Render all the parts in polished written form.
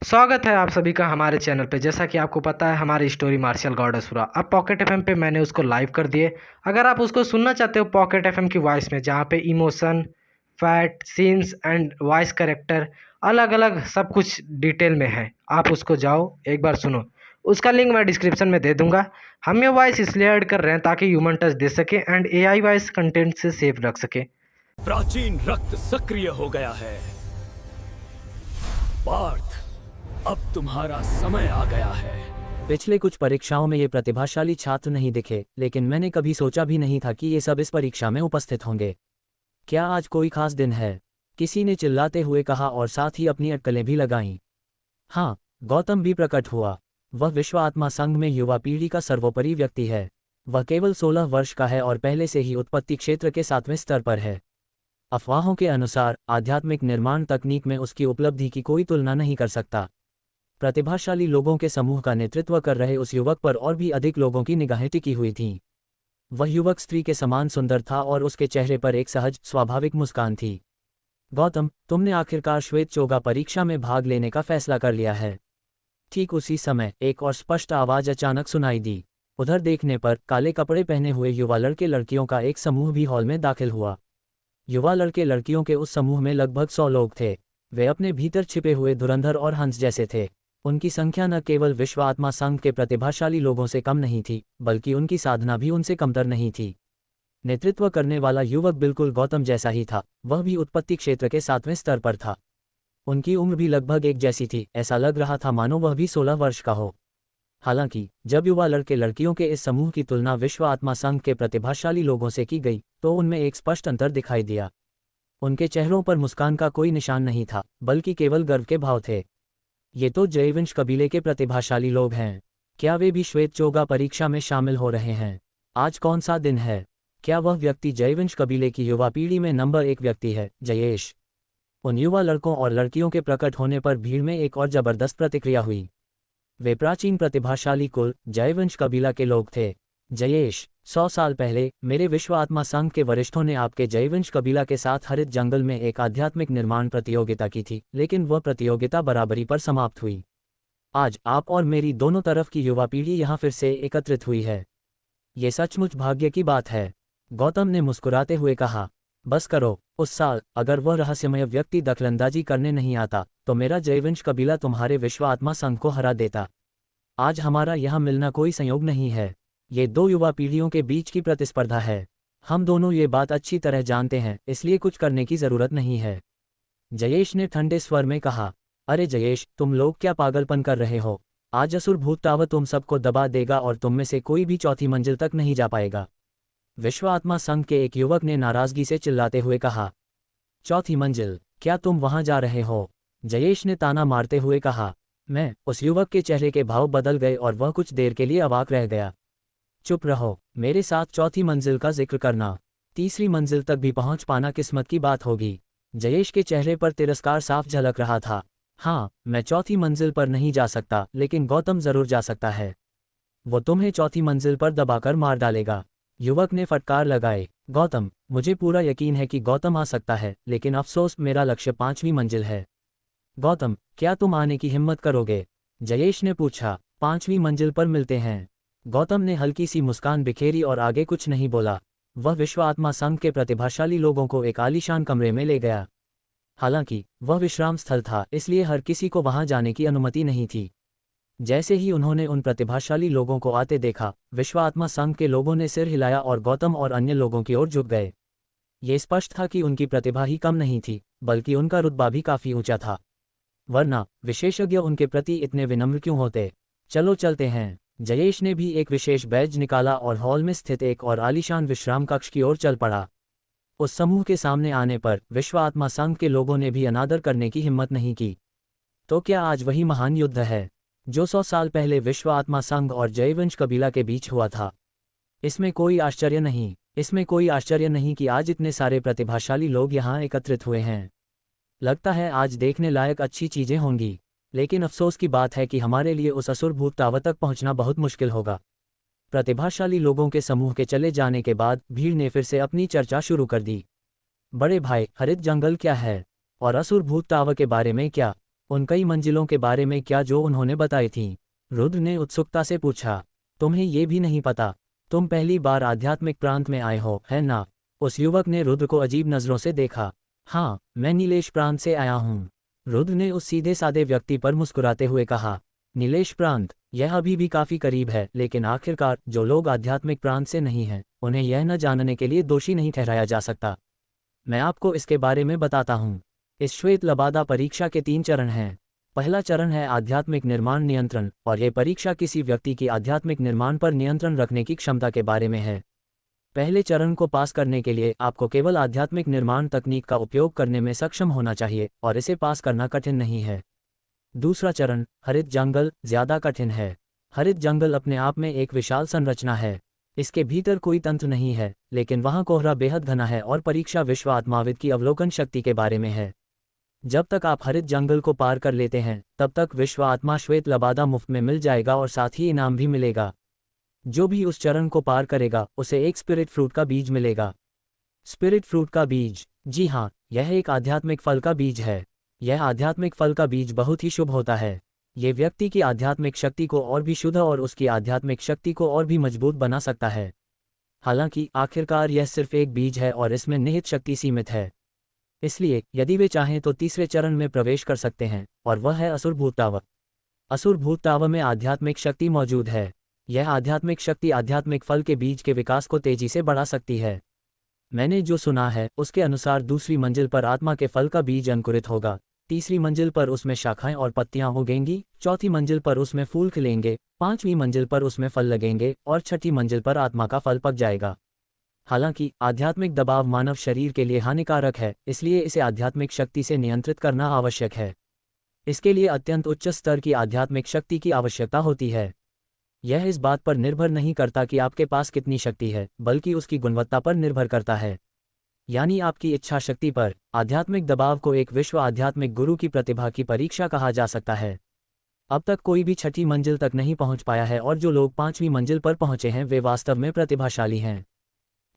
स्वागत है आप सभी का हमारे चैनल पे। जैसा कि आपको पता है हमारी स्टोरी मार्शल गॉड असुरा अब पॉकेट एफएम पे मैंने उसको लाइव कर दिए। अगर आप उसको सुनना चाहते हो पॉकेट एफएम की वॉइस में, जहाँ पे emotion, fact, scenes and voice character अलग अलग सब कुछ डिटेल में है, आप उसको जाओ एक बार सुनो। उसका लिंक मैं डिस्क्रिप्शन में दे दूंगा। हम ये वॉइस इसलिए ऐड कर रहे हैं ताकि ह्यूमन टच दे सके एंड एआई वॉइस कंटेंट से सेफ रख सके। प्राचीन रक्त सक्रिय हो गया है। पार्थ, अब तुम्हारा समय आ गया है। पिछले कुछ परीक्षाओं में ये प्रतिभाशाली छात्र नहीं दिखे, लेकिन मैंने कभी सोचा भी नहीं था कि ये सब इस परीक्षा में उपस्थित होंगे। क्या आज कोई खास दिन है? किसी ने चिल्लाते हुए कहा और साथ ही अपनी अटकलें भी लगाईं। हाँ, गौतम भी प्रकट हुआ। वह विश्व आत्मा संघ में युवा पीढ़ी का सर्वोपरि व्यक्ति है। वह केवल 16 वर्ष का है और पहले से ही उत्पत्ति क्षेत्र के 7वें स्तर पर है। अफवाहों के अनुसार आध्यात्मिक निर्माण तकनीक में उसकी उपलब्धि की कोई तुलना नहीं कर सकता। प्रतिभाशाली लोगों के समूह का नेतृत्व कर रहे उस युवक पर और भी अधिक लोगों की निगाहें टिकी हुई थीं। वह युवक स्त्री के समान सुंदर था और उसके चेहरे पर एक सहज, स्वाभाविक मुस्कान थी। गौतम, तुमने आखिरकार श्वेत चोगा परीक्षा में भाग लेने का फैसला कर लिया है। ठीक उसी समय एक और स्पष्ट आवाज अचानक सुनाई दी। उधर देखने पर काले कपड़े पहने हुए युवा लड़के लड़कियों का एक समूह भी हॉल में दाखिल हुआ। युवा लड़के लड़कियों के उस समूह में लगभग 100 लोग थे। वे अपने भीतर छिपे हुए धुरंधर और हंस जैसे थे। उनकी संख्या न केवल विश्व आत्मा संघ के प्रतिभाशाली लोगों से कम नहीं थी, बल्कि उनकी साधना भी उनसे कमतर नहीं थी। नेतृत्व करने वाला युवक बिल्कुल गौतम जैसा ही था। वह भी उत्पत्ति क्षेत्र के 7वें स्तर पर था। उनकी उम्र भी लगभग एक जैसी थी। ऐसा लग रहा था मानो वह भी 16 वर्ष का हो। हालांकि जब युवा लड़के लड़कियों के इस समूह की तुलना विश्व आत्मा संघ के प्रतिभाशाली लोगों से की गई, तो उनमें एक स्पष्ट अंतर दिखाई दिया। उनके चेहरों पर मुस्कान का कोई निशान नहीं था, बल्कि केवल गर्व के भाव थे। ये तो जयवंश कबीले के प्रतिभाशाली लोग हैं। क्या वे भी श्वेत चोगा परीक्षा में शामिल हो रहे हैं? आज कौन सा दिन है? क्या वह व्यक्ति जयवंश कबीले की युवा पीढ़ी में नंबर 1 व्यक्ति है, जयेश? उन युवा लड़कों और लड़कियों के प्रकट होने पर भीड़ में एक और जबरदस्त प्रतिक्रिया हुई। वे प्राचीन प्रतिभाशाली कुल जयवंश कबीला के लोग थे। जयेश, 100 साल पहले मेरे विश्व आत्मा संघ के वरिष्ठों ने आपके जयवंश कबीला के साथ हरित जंगल में एक आध्यात्मिक निर्माण प्रतियोगिता की थी, लेकिन वह प्रतियोगिता बराबरी पर समाप्त हुई। आज आप और मेरी दोनों तरफ की युवा पीढ़ी यहाँ फिर से एकत्रित हुई है। ये सचमुच भाग्य की बात है। गौतम ने मुस्कुराते हुए कहा, बस करो। उस साल अगर वह रहस्यमय व्यक्ति दखलंदाजी करने नहीं आता, तो मेरा जयवंश कबीला तुम्हारे विश्व आत्मा संघ को हरा देता। आज हमारा यहाँ मिलना कोई संयोग नहीं है। ये दो युवा पीढ़ियों के बीच की प्रतिस्पर्धा है। हम दोनों ये बात अच्छी तरह जानते हैं, इसलिए कुछ करने की जरूरत नहीं है। जयेश ने ठंडे स्वर में कहा, अरे जयेश, तुम लोग क्या पागलपन कर रहे हो? आज असुर भूत टावर तुम सबको दबा देगा और तुम में से कोई भी चौथी मंजिल तक नहीं जा पाएगा। विश्व आत्मा संघ के एक युवक ने नाराजगी से चिल्लाते हुए कहा। चौथी मंजिल? क्या तुम वहां जा रहे हो? जयेश ने ताना मारते हुए कहा। मैं? उस युवक के चेहरे के भाव बदल गए और वह कुछ देर के लिए अवाक रह गया। चुप रहो। मेरे साथ चौथी मंजिल का जिक्र करना। तीसरी मंजिल तक भी पहुंच पाना किस्मत की बात होगी। जयेश के चेहरे पर तिरस्कार साफ झलक रहा था। हाँ, मैं चौथी मंजिल पर नहीं जा सकता, लेकिन गौतम जरूर जा सकता है। वो तुम्हें चौथी मंजिल पर दबाकर मार डालेगा। युवक ने फटकार लगाए। गौतम, मुझे पूरा यकीन है कि गौतम आ सकता है, लेकिन अफसोस मेरा लक्ष्य 5वीं मंजिल है। गौतम, क्या तुम आने की हिम्मत करोगे? जयेश ने पूछा। 5वीं मंजिल पर मिलते हैं। गौतम ने हल्की सी मुस्कान बिखेरी और आगे कुछ नहीं बोला। वह विश्व आत्मा संघ के प्रतिभाशाली लोगों को एक आलीशान कमरे में ले गया। हालांकि वह विश्राम स्थल था, इसलिए हर किसी को वहां जाने की अनुमति नहीं थी। जैसे ही उन्होंने उन प्रतिभाशाली लोगों को आते देखा, विश्व आत्मा संघ के लोगों ने सिर हिलाया और गौतम और अन्य लोगों की ओर झुक गए। ये स्पष्ट था कि उनकी प्रतिभा ही कम नहीं थी, बल्कि उनका रुतबा भी काफी ऊंचा था। वरना विशेषज्ञ उनके प्रति इतने विनम्र क्यों होते? चलो चलते हैं। जयेश ने भी एक विशेष बैज निकाला और हॉल में स्थित एक और आलीशान विश्राम कक्ष की ओर चल पड़ा। उस समूह के सामने आने पर विश्व आत्मा संघ के लोगों ने भी अनादर करने की हिम्मत नहीं की। तो क्या आज वही महान युद्ध है जो 100 साल पहले विश्व आत्मा संघ और जयवंश कबीला के बीच हुआ था? इसमें कोई आश्चर्य नहीं कि आज इतने सारे प्रतिभाशाली लोग यहाँ एकत्रित हुए हैं। लगता है आज देखने लायक अच्छी चीजें होंगी, लेकिन अफसोस की बात है कि हमारे लिए उस असुर भूत टावर तक पहुंचना बहुत मुश्किल होगा। प्रतिभाशाली लोगों के समूह के चले जाने के बाद भीड़ ने फिर से अपनी चर्चा शुरू कर दी। बड़े भाई, हरित जंगल क्या है? और असुर भूत टावर के बारे में क्या? उन कई मंजिलों के बारे में क्या जो उन्होंने बताई थीं? रुद्र ने उत्सुकता से पूछा। तुम्हें ये भी नहीं पता? तुम पहली बार आध्यात्मिक प्रांत में आए हो, है ना? उस युवक ने रुद्र को अजीब नज़रों से देखा। हाँ, मैं नीलेश प्रांत से आया हूँ। रुद्र ने उस सीधे सादे व्यक्ति पर मुस्कुराते हुए कहा। नीलेश प्रांत, यह अभी भी काफ़ी करीब है, लेकिन आखिरकार जो लोग आध्यात्मिक प्रांत से नहीं हैं, उन्हें यह न जानने के लिए दोषी नहीं ठहराया जा सकता। मैं आपको इसके बारे में बताता हूँ। इस श्वेत लबादा परीक्षा के 3 चरण हैं। पहला चरण है आध्यात्मिक निर्माण नियंत्रण, और यह परीक्षा किसी व्यक्ति की आध्यात्मिक निर्माण पर नियंत्रण रखने की क्षमता के बारे में है। पहले चरण को पास करने के लिए आपको केवल आध्यात्मिक निर्माण तकनीक का उपयोग करने में सक्षम होना चाहिए, और इसे पास करना कठिन नहीं है। दूसरा चरण, हरित जंगल, ज़्यादा कठिन है। हरित जंगल अपने आप में एक विशाल संरचना है। इसके भीतर कोई तंत्र नहीं है, लेकिन वहाँ कोहरा बेहद घना है और परीक्षा विश्व आत्माविद की अवलोकन शक्ति के बारे में है। जब तक आप हरित जंगल को पार कर लेते हैं, तब तक विश्व आत्मा श्वेत लबादा मुफ्त में मिल जाएगा और साथ ही इनाम भी मिलेगा। जो भी उस चरण को पार करेगा, उसे एक स्पिरिट फ्रूट का बीज मिलेगा। स्पिरिट फ्रूट का बीज? जी हाँ, यह एक आध्यात्मिक फल का बीज है। यह आध्यात्मिक फल का बीज बहुत ही शुभ होता है। ये व्यक्ति की आध्यात्मिक शक्ति को और भी शुद्ध और उसकी आध्यात्मिक शक्ति को और भी मजबूत बना सकता है। हालांकि आखिरकार यह सिर्फ एक बीज है और इसमें निहित शक्ति सीमित है। इसलिए यदि वे चाहें तो तीसरे चरण में प्रवेश कर सकते हैं, और वह है असुर भूताव। असुर भूताव में आध्यात्मिक शक्ति मौजूद है। यह आध्यात्मिक शक्ति आध्यात्मिक फल के बीज के विकास को तेजी से बढ़ा सकती है। मैंने जो सुना है उसके अनुसार दूसरी मंजिल पर आत्मा के फल का बीज अंकुरित होगा, तीसरी मंजिल पर उसमें शाखाएं और पत्तियां उगेंगी, चौथी मंजिल पर उसमें फूल खिलेंगे, पांचवीं मंजिल पर उसमें फल लगेंगे, और छठी मंजिल पर आत्मा का फल पक जाएगा। हालांकि आध्यात्मिक दबाव मानव शरीर के लिए हानिकारक है, इसलिए इसे आध्यात्मिक शक्ति से नियंत्रित करना आवश्यक है। इसके लिए अत्यंत उच्च स्तर की आध्यात्मिक शक्ति की आवश्यकता होती है। यह इस बात पर निर्भर नहीं करता कि आपके पास कितनी शक्ति है, बल्कि उसकी गुणवत्ता पर निर्भर करता है, यानी आपकी इच्छा शक्ति पर। आध्यात्मिक दबाव को एक विश्व आध्यात्मिक गुरु की प्रतिभा की परीक्षा कहा जा सकता है। अब तक कोई भी छठी मंजिल तक नहीं पहुंच पाया है, और जो लोग 5वीं मंजिल पर पहुंचे हैं वे वास्तव में प्रतिभाशाली हैं।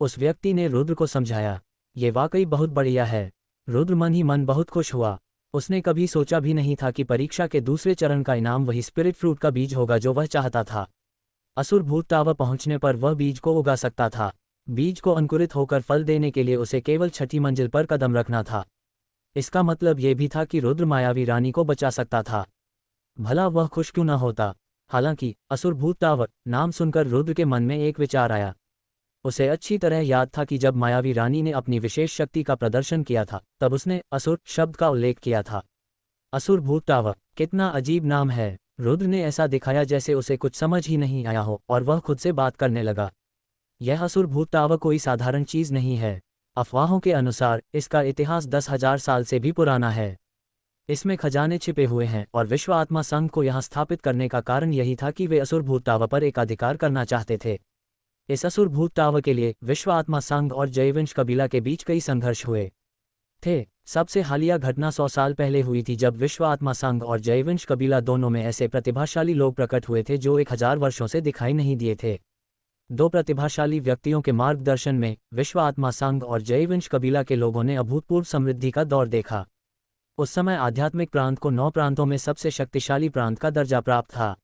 उस व्यक्ति ने रुद्र को समझाया। ये वाकई बहुत बढ़िया है। रुद्र मन ही मन बहुत खुश हुआ। उसने कभी सोचा भी नहीं था कि परीक्षा के दूसरे चरण का इनाम वही स्पिरिट फ्रूट का बीज होगा जो वह चाहता था। असुर भूत टावर पहुंचने पर वह बीज को उगा सकता था। बीज को अंकुरित होकर फल देने के लिए उसे केवल छठी मंजिल पर कदम रखना था। इसका मतलब ये भी था कि रुद्र मायावी रानी को बचा सकता था। भला वह खुश क्यों न होता। हालांकि असुर भूत टावर नाम सुनकर रुद्र के मन में एक विचार आया। उसे अच्छी तरह याद था कि जब मायावी रानी ने अपनी विशेष शक्ति का प्रदर्शन किया था, तब उसने असुर शब्द का उल्लेख किया था। असुर भूत टावर, कितना अजीब नाम है। रुद्र ने ऐसा दिखाया जैसे उसे कुछ समझ ही नहीं आया हो, और वह खुद से बात करने लगा। यह असुर भूत टावर कोई साधारण चीज नहीं है। अफवाहों के अनुसार इसका इतिहास 10,000 साल से भी पुराना है। इसमें खजाने छिपे हुए हैं, और विश्व आत्मा संघ को यहाँ स्थापित करने का कारण यही था कि वे असुर भूत टावर पर एकाधिकार करना चाहते थे। इस असुर भूत टावर के लिए विश्व आत्मा संघ और जयवंश कबीला के बीच कई संघर्ष हुए थे। सबसे हालिया घटना 100 साल पहले हुई थी, जब विश्व आत्मा संघ और जयवंश कबीला दोनों में ऐसे प्रतिभाशाली लोग प्रकट हुए थे जो 1000 वर्षों से दिखाई नहीं दिए थे। दो प्रतिभाशाली व्यक्तियों के मार्गदर्शन में विश्व आत्मा संघ और जयवंश कबीला के लोगों ने अभूतपूर्व समृद्धि का दौर देखा। उस समय आध्यात्मिक प्रांत को 9 प्रांतों में सबसे शक्तिशाली प्रांत का दर्जा प्राप्त था।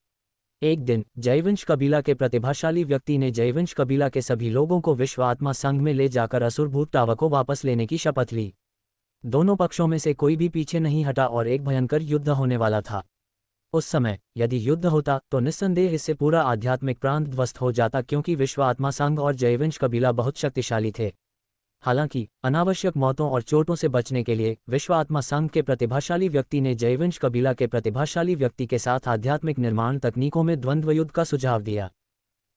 एक दिन जयवंश कबीला के प्रतिभाशाली व्यक्ति ने जयवंश कबीला के सभी लोगों को विश्व आत्मा संघ में ले जाकर असुर भूत टावर को वापस लेने की शपथ ली। दोनों पक्षों में से कोई भी पीछे नहीं हटा और एक भयंकर युद्ध होने वाला था। उस समय यदि युद्ध होता तो निस्संदेह इससे पूरा आध्यात्मिक प्रांत ध्वस्त हो जाता, क्योंकि विश्व आत्मा संघ और जयवंश कबीला बहुत शक्तिशाली थे। हालांकि अनावश्यक मौतों और चोटों से बचने के लिए विश्व आत्मा संघ के प्रतिभाशाली व्यक्ति ने जयवंश कबीला के प्रतिभाशाली व्यक्ति के साथ आध्यात्मिक निर्माण तकनीकों में द्वंद्व युद्ध का सुझाव दिया।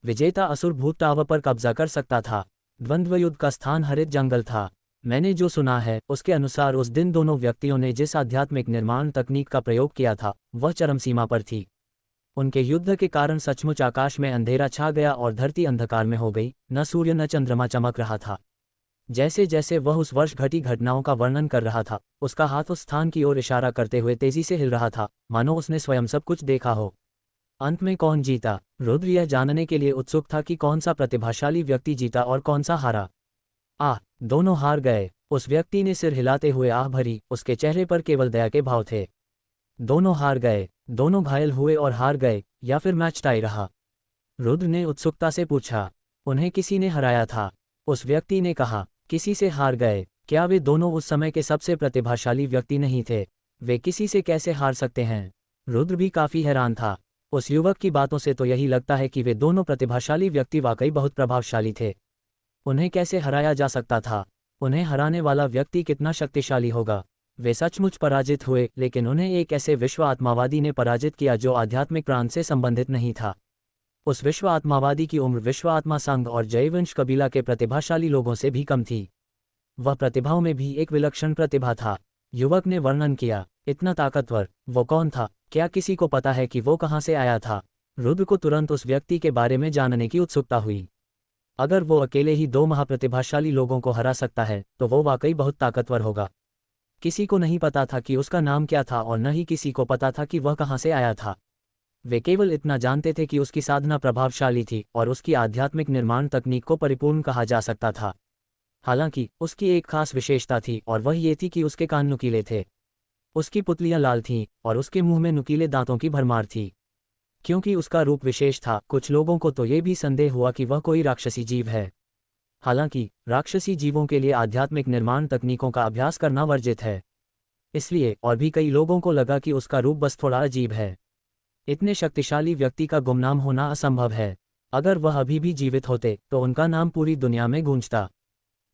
विजेता असुर भूत टावर पर कब्जा कर सकता था। द्वंद्व युद्ध का स्थान हरित जंगल था। मैंने जो सुना है उसके अनुसार उस दिन दोनों व्यक्तियों ने जिस आध्यात्मिक निर्माण तकनीक का प्रयोग किया था वह चरम सीमा पर थी। उनके युद्ध के कारण सचमुच आकाश में अंधेरा छा गया और धरती अंधकार में हो गई। न सूर्य न चंद्रमा चमक रहा था। जैसे जैसे वह उस वर्ष घटी घटनाओं का वर्णन कर रहा था, उसका हाथ उस स्थान की ओर इशारा करते हुए तेजी से हिल रहा था, मानो उसने स्वयं सब कुछ देखा हो। अंत में कौन जीता? रुद्र यह जानने के लिए उत्सुक था कि कौन सा प्रतिभाशाली व्यक्ति जीता और कौन सा हारा। दोनों हार गए। उस व्यक्ति ने सिर हिलाते हुए आह भरी। उसके चेहरे पर केवल दया के भाव थे। दोनों हार गए, दोनों घायल हुए और हार गए, या फिर मैच टाई रहा? रुद्र ने उत्सुकता से पूछा। उन्हें किसी ने हराया था। उस व्यक्ति ने कहा। किसी से हार गए? क्या वे दोनों उस समय के सबसे प्रतिभाशाली व्यक्ति नहीं थे? वे किसी से कैसे हार सकते हैं? रुद्र भी काफी हैरान था। उस युवक की बातों से तो यही लगता है कि वे दोनों प्रतिभाशाली व्यक्ति वाकई बहुत प्रभावशाली थे। उन्हें कैसे हराया जा सकता था? उन्हें हराने वाला व्यक्ति कितना शक्तिशाली होगा? वे सचमुच पराजित हुए, लेकिन उन्हें एक ऐसे विश्व आत्मावादी ने पराजित किया जो आध्यात्मिक प्रांत से संबंधित नहीं था। उस विश्व आत्मावादी की उम्र विश्व आत्मा संघ और जयवंश कबीला के प्रतिभाशाली लोगों से भी कम थी। वह प्रतिभाओं में भी एक विलक्षण प्रतिभा था। युवक ने वर्णन किया। इतना ताकतवर? वो कौन था? क्या किसी को पता है कि वो कहाँ से आया था? रुद्र को तुरंत उस व्यक्ति के बारे में जानने की उत्सुकता हुई। अगर वो अकेले ही दो महाप्रतिभाशाली लोगों को हरा सकता है तो वो वाकई बहुत ताकतवर होगा। किसी को नहीं पता था कि उसका नाम क्या था और न ही किसी को पता था कि वह कहाँ से आया था। वे केवल इतना जानते थे कि उसकी साधना प्रभावशाली थी और उसकी आध्यात्मिक निर्माण तकनीक को परिपूर्ण कहा जा सकता था। हालांकि उसकी एक खास विशेषता थी और वह ये थी कि उसके कान नुकीले थे। उसकी पुतलियां लाल थीं और उसके मुंह में नुकीले दांतों की भरमार थी। क्योंकि उसका रूप विशेष था, कुछ लोगों को तो ये भी संदेह हुआ कि वह कोई राक्षसी जीव है। हालांकि राक्षसी जीवों के लिए आध्यात्मिक निर्माण तकनीकों का अभ्यास करना वर्जित है। इसलिए और भी कई लोगों को लगा कि उसका रूप बस थोड़ा अजीब है। इतने शक्तिशाली व्यक्ति का गुमनाम होना असंभव है। अगर वह अभी भी जीवित होते तो उनका नाम पूरी दुनिया में गूंजता।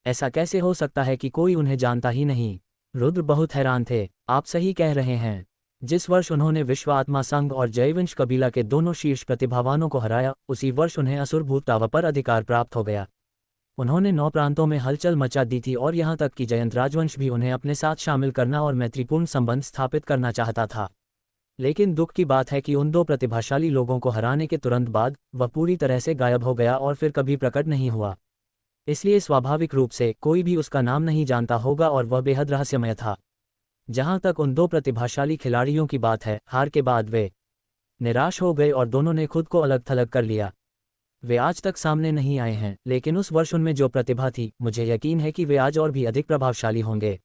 ऐसा कैसे हो सकता है कि कोई उन्हें जानता ही नहीं? रुद्र बहुत हैरान थे। आप सही कह रहे हैं। जिस वर्ष उन्होंने विश्व आत्मा संघ और जयवंश कबीला के दोनों शीर्ष प्रतिभावानों को हराया, उसी वर्ष उन्हें असुर भूत टावर पर अधिकार प्राप्त हो गया। उन्होंने 9 प्रांतों में हलचल मचा दी थी और यहाँ तक कि जयंत राजवंश भी उन्हें अपने साथ शामिल करना और मैत्रीपूर्ण संबंध स्थापित करना चाहता था। लेकिन दुख की बात है कि उन दो प्रतिभाशाली लोगों को हराने के तुरंत बाद वह पूरी तरह से गायब हो गया और फिर कभी प्रकट नहीं हुआ। इसलिए स्वाभाविक रूप से कोई भी उसका नाम नहीं जानता होगा और वह बेहद रहस्यमय था। जहां तक उन दो प्रतिभाशाली खिलाड़ियों की बात है, हार के बाद वे निराश हो गए और दोनों ने खुद को अलग थलग कर लिया। वे आज तक सामने नहीं आए हैं, लेकिन उस वर्ष उनमें जो प्रतिभा थी, मुझे यकीन है कि वे आज और भी अधिक प्रभावशाली होंगे।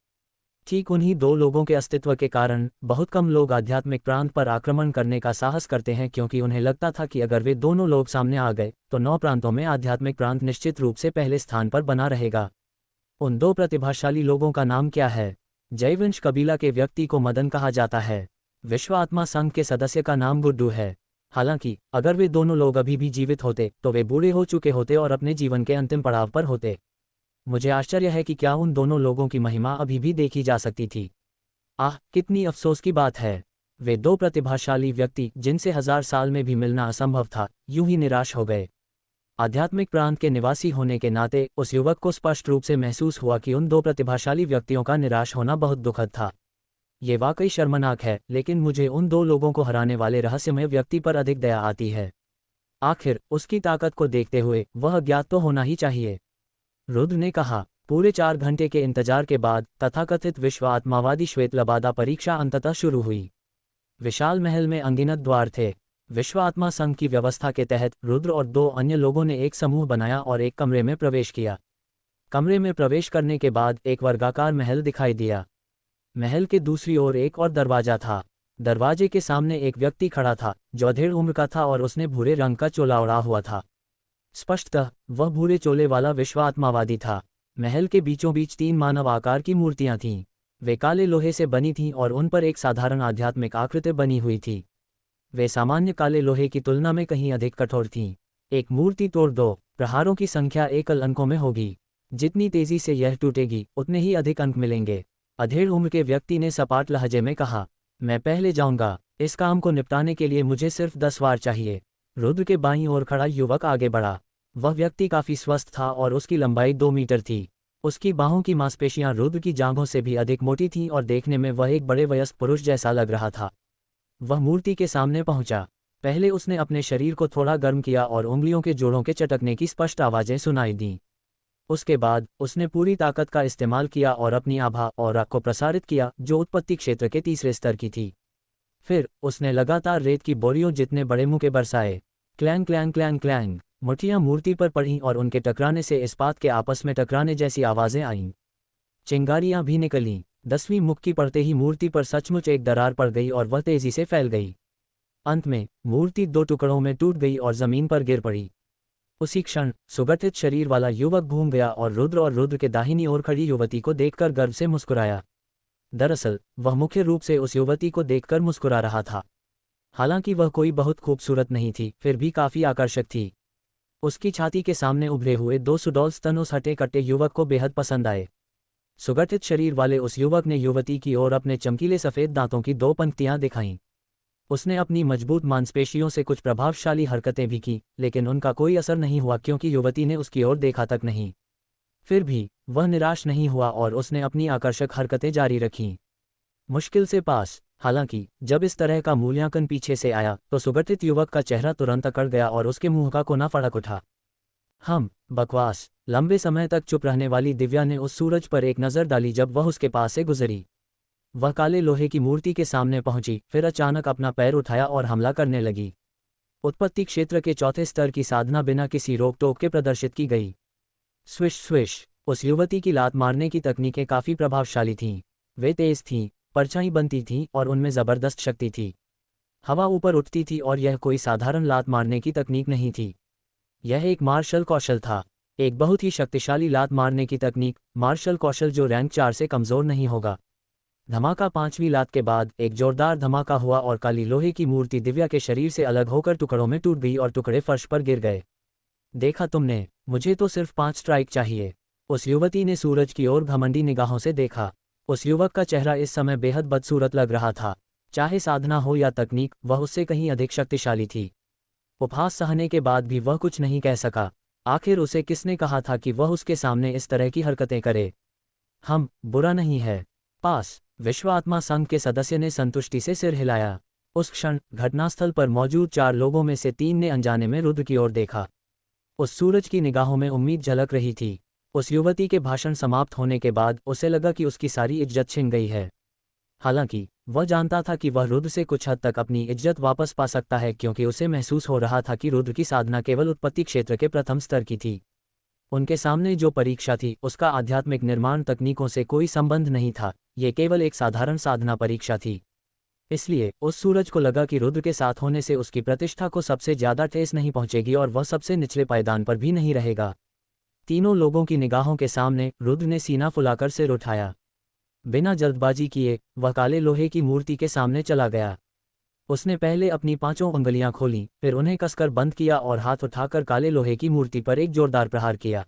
ठीक उन्हीं दो लोगों के अस्तित्व के कारण बहुत कम लोग आध्यात्मिक प्रांत पर आक्रमण करने का साहस करते हैं, क्योंकि उन्हें लगता था कि अगर वे दोनों लोग सामने आ गए तो 9 प्रांतों में आध्यात्मिक प्रांत निश्चित रूप से पहले स्थान पर बना रहेगा। उन दो प्रतिभाशाली लोगों का नाम क्या है? जयवंश कबीला के व्यक्ति को मदन कहा जाता है। विश्व आत्मा संघ के सदस्य का नाम गुड्डू है। हालांकि अगर वे दोनों लोग अभी भी जीवित होते तो वे बूढ़े हो चुके होते और अपने जीवन के अंतिम पड़ाव पर होते। मुझे आश्चर्य है कि क्या उन दोनों लोगों की महिमा अभी भी देखी जा सकती थी। आह, कितनी अफसोस की बात है। वे दो प्रतिभाशाली व्यक्ति जिनसे 1000 साल में भी मिलना असंभव था, यूं ही निराश हो गए। आध्यात्मिक प्रांत के निवासी होने के नाते उस युवक को स्पष्ट रूप से महसूस हुआ कि उन दो प्रतिभाशाली व्यक्तियों का निराश होना बहुत दुखद था। ये वाकई शर्मनाक है, लेकिन मुझे उन दो लोगों को हराने वाले रहस्यमय व्यक्ति पर अधिक दया आती है। आखिर उसकी ताकत को देखते हुए वह अज्ञात तो होना ही चाहिए। रुद्र ने कहा। पूरे 4 घंटे के इंतजार के बाद तथाकथित विश्व आत्मावादी श्वेत लबादा परीक्षा अंततः शुरू हुई। विशाल महल में अनगिनत द्वार थे। विश्व आत्मा संघ की व्यवस्था के तहत रुद्र और 2 अन्य लोगों ने एक समूह बनाया और एक कमरे में प्रवेश किया। कमरे में प्रवेश करने के बाद एक वर्गाकार महल दिखाई दिया। महल के दूसरी ओर एक और दरवाजा था। दरवाजे के सामने एक व्यक्ति खड़ा था जो अधेड़ उम्र का था और उसने भूरे रंग का चोला ओढ़ा हुआ था। स्पष्टतः वह भूरे चोले वाला विश्व आत्मावादी था। महल के बीचों बीच 3 मानव आकार की मूर्तियां थीं। वे काले लोहे से बनी थीं और उन पर एक साधारण आध्यात्मिक आकृति बनी हुई थी। वे सामान्य काले लोहे की तुलना में कहीं अधिक कठोर थीं। एक मूर्ति तोड़ 2 प्रहारों की संख्या एकल अंकों में होगी। जितनी तेजी से यह टूटेगी उतने ही अधिक अंक मिलेंगे। अधेड़ उम्र के व्यक्ति ने सपाट लहजे में कहा। मैं पहले जाऊंगा। इस काम को निपटाने के लिए मुझे सिर्फ 10 वार चाहिए। रुद्र के बाईं ओर खड़ा युवक आगे बढ़ा। वह व्यक्ति काफी स्वस्थ था और उसकी लंबाई 2 मीटर थी। उसकी बाहों की मांसपेशियां रुद्र की जांघों से भी अधिक मोटी थीं और देखने में वह एक बड़े वयस्क पुरुष जैसा लग रहा था। वह मूर्ति के सामने पहुंचा। पहले उसने अपने शरीर को थोड़ा गर्म किया और उंगलियों के जोड़ों के चटकने की स्पष्ट आवाजें सुनाई दीं। उसके बाद उसने पूरी ताकत का इस्तेमाल किया और अपनी आभा और को प्रसारित किया, जो उत्पत्ति क्षेत्र के तीसरे स्तर की थी। फिर उसने लगातार रेत की बोरियों जितने बड़े मुक्के बरसाए। क्लैंग क्लैंग क्लैंग क्लैंग मुठियां मूर्ति पर पड़ीं और उनके टकराने से इस्पात के आपस में टकराने जैसी आवाजें आईं। चिंगारियां भी निकलीं। 10वीं मुक्की पड़ते ही मूर्ति पर सचमुच एक दरार पड़ गई और वह तेजी से फैल गई। अंत में मूर्ति 2 टुकड़ों में टूट गई और जमीन पर गिर पड़ी। उसी क्षण सुगठित शरीर वाला युवक घूम गया और रुद्र के दाहिनी ओर खड़ी युवती को देखकर गर्व से मुस्कुराया। दरअसल वह मुख्य रूप से उस युवती को देखकर मुस्कुरा रहा था। हालांकि वह कोई बहुत खूबसूरत नहीं थी, फिर भी काफी आकर्षक थी। उसकी छाती के सामने उभरे हुए 2 सुडौल स्तन उस हटे कट्टे युवक को बेहद पसंद आए। सुगठित शरीर वाले उस युवक ने युवती की ओर अपने चमकीले सफेद दांतों की 2 पंक्तियां दिखाईं। उसने अपनी मजबूत मांसपेशियों से कुछ प्रभावशाली हरकतें भी की, लेकिन उनका कोई असर नहीं हुआ क्योंकि युवती ने उसकी ओर देखा तक नहीं। फिर भी वह निराश नहीं हुआ और उसने अपनी आकर्षक हरकतें जारी रखीं। मुश्किल से पास। हालांकि जब इस तरह का मूल्यांकन पीछे से आया तो सुगठित युवक का चेहरा तुरंत अकड़ गया और उसके मुंह का कोना फड़क उठा। बकवास। लंबे समय तक चुप रहने वाली दिव्या ने उस सूरज पर एक नज़र डाली जब वह उसके पास से गुजरी। वह काले लोहे की मूर्ति के सामने पहुंची, फिर अचानक अपना पैर उठाया और हमला करने लगी। उत्पत्ति क्षेत्र के चौथे स्तर की साधना बिना किसी रोक टोक के प्रदर्शित की गई। Swish swish. उस युवती की लात मारने की तकनीकें काफ़ी प्रभावशाली थीं। वे तेज थीं, परछाई बनती थीं और उनमें ज़बरदस्त शक्ति थी। हवा ऊपर उठती थी और यह कोई साधारण लात मारने की तकनीक नहीं थी। यह एक मार्शल कौशल था, एक बहुत ही शक्तिशाली लात मारने की तकनीक, मार्शल कौशल जो रैंक 4 से कमज़ोर नहीं होगा। धमाका। 5वीं लात के बाद एक जोरदार धमाका हुआ और काली लोहे की मूर्ति दिव्या के शरीर से अलग होकर टुकड़ों में टूट गई और टुकड़े फर्श पर गिर गए। देखा तुमने, मुझे तो सिर्फ 5 स्ट्राइक चाहिए। उस युवती ने सूरज की ओर घमंडी निगाहों से देखा। उस युवक का चेहरा इस समय बेहद बदसूरत लग रहा था। चाहे साधना हो या तकनीक, वह उससे कहीं अधिक शक्तिशाली थी। उपहास सहने के बाद भी वह कुछ नहीं कह सका। आखिर उसे किसने कहा था कि वह उसके सामने इस तरह की हरकतें करे? बुरा नहीं है। पास। विश्व आत्मा संघ के सदस्य ने संतुष्टि से सिर हिलाया। उस क्षण घटनास्थल पर मौजूद 4 लोगों में से 3 ने अनजाने में रुद्र की ओर देखा। उस सूरज की निगाहों में उम्मीद झलक रही थी। उस युवती के भाषण समाप्त होने के बाद उसे लगा कि उसकी सारी इज्जत छिन गई है। हालांकि वह जानता था कि वह रुद्र से कुछ हद तक अपनी इज्जत वापस पा सकता है, क्योंकि उसे महसूस हो रहा था कि रुद्र की साधना केवल उत्पत्ति क्षेत्र के प्रथम स्तर की थी। उनके सामने जो परीक्षा थी उसका आध्यात्मिक निर्माण तकनीकों से कोई संबंध नहीं था, ये केवल एक साधारण साधना परीक्षा थी। इसलिए उस सूरज को लगा कि रुद्र के साथ होने से उसकी प्रतिष्ठा को सबसे ज्यादा ठेस नहीं पहुंचेगी और वह सबसे निचले पायदान पर भी नहीं रहेगा। तीनों लोगों की निगाहों के सामने रुद्र ने सीना फुलाकर सिर उठाया। बिना जल्दबाजी किए वह काले लोहे की मूर्ति के सामने चला गया। उसने पहले अपनी 5 उंगलियां खोलीं, फिर उन्हें कसकर बंद किया और हाथ उठाकर काले लोहे की मूर्ति पर एक जोरदार प्रहार किया।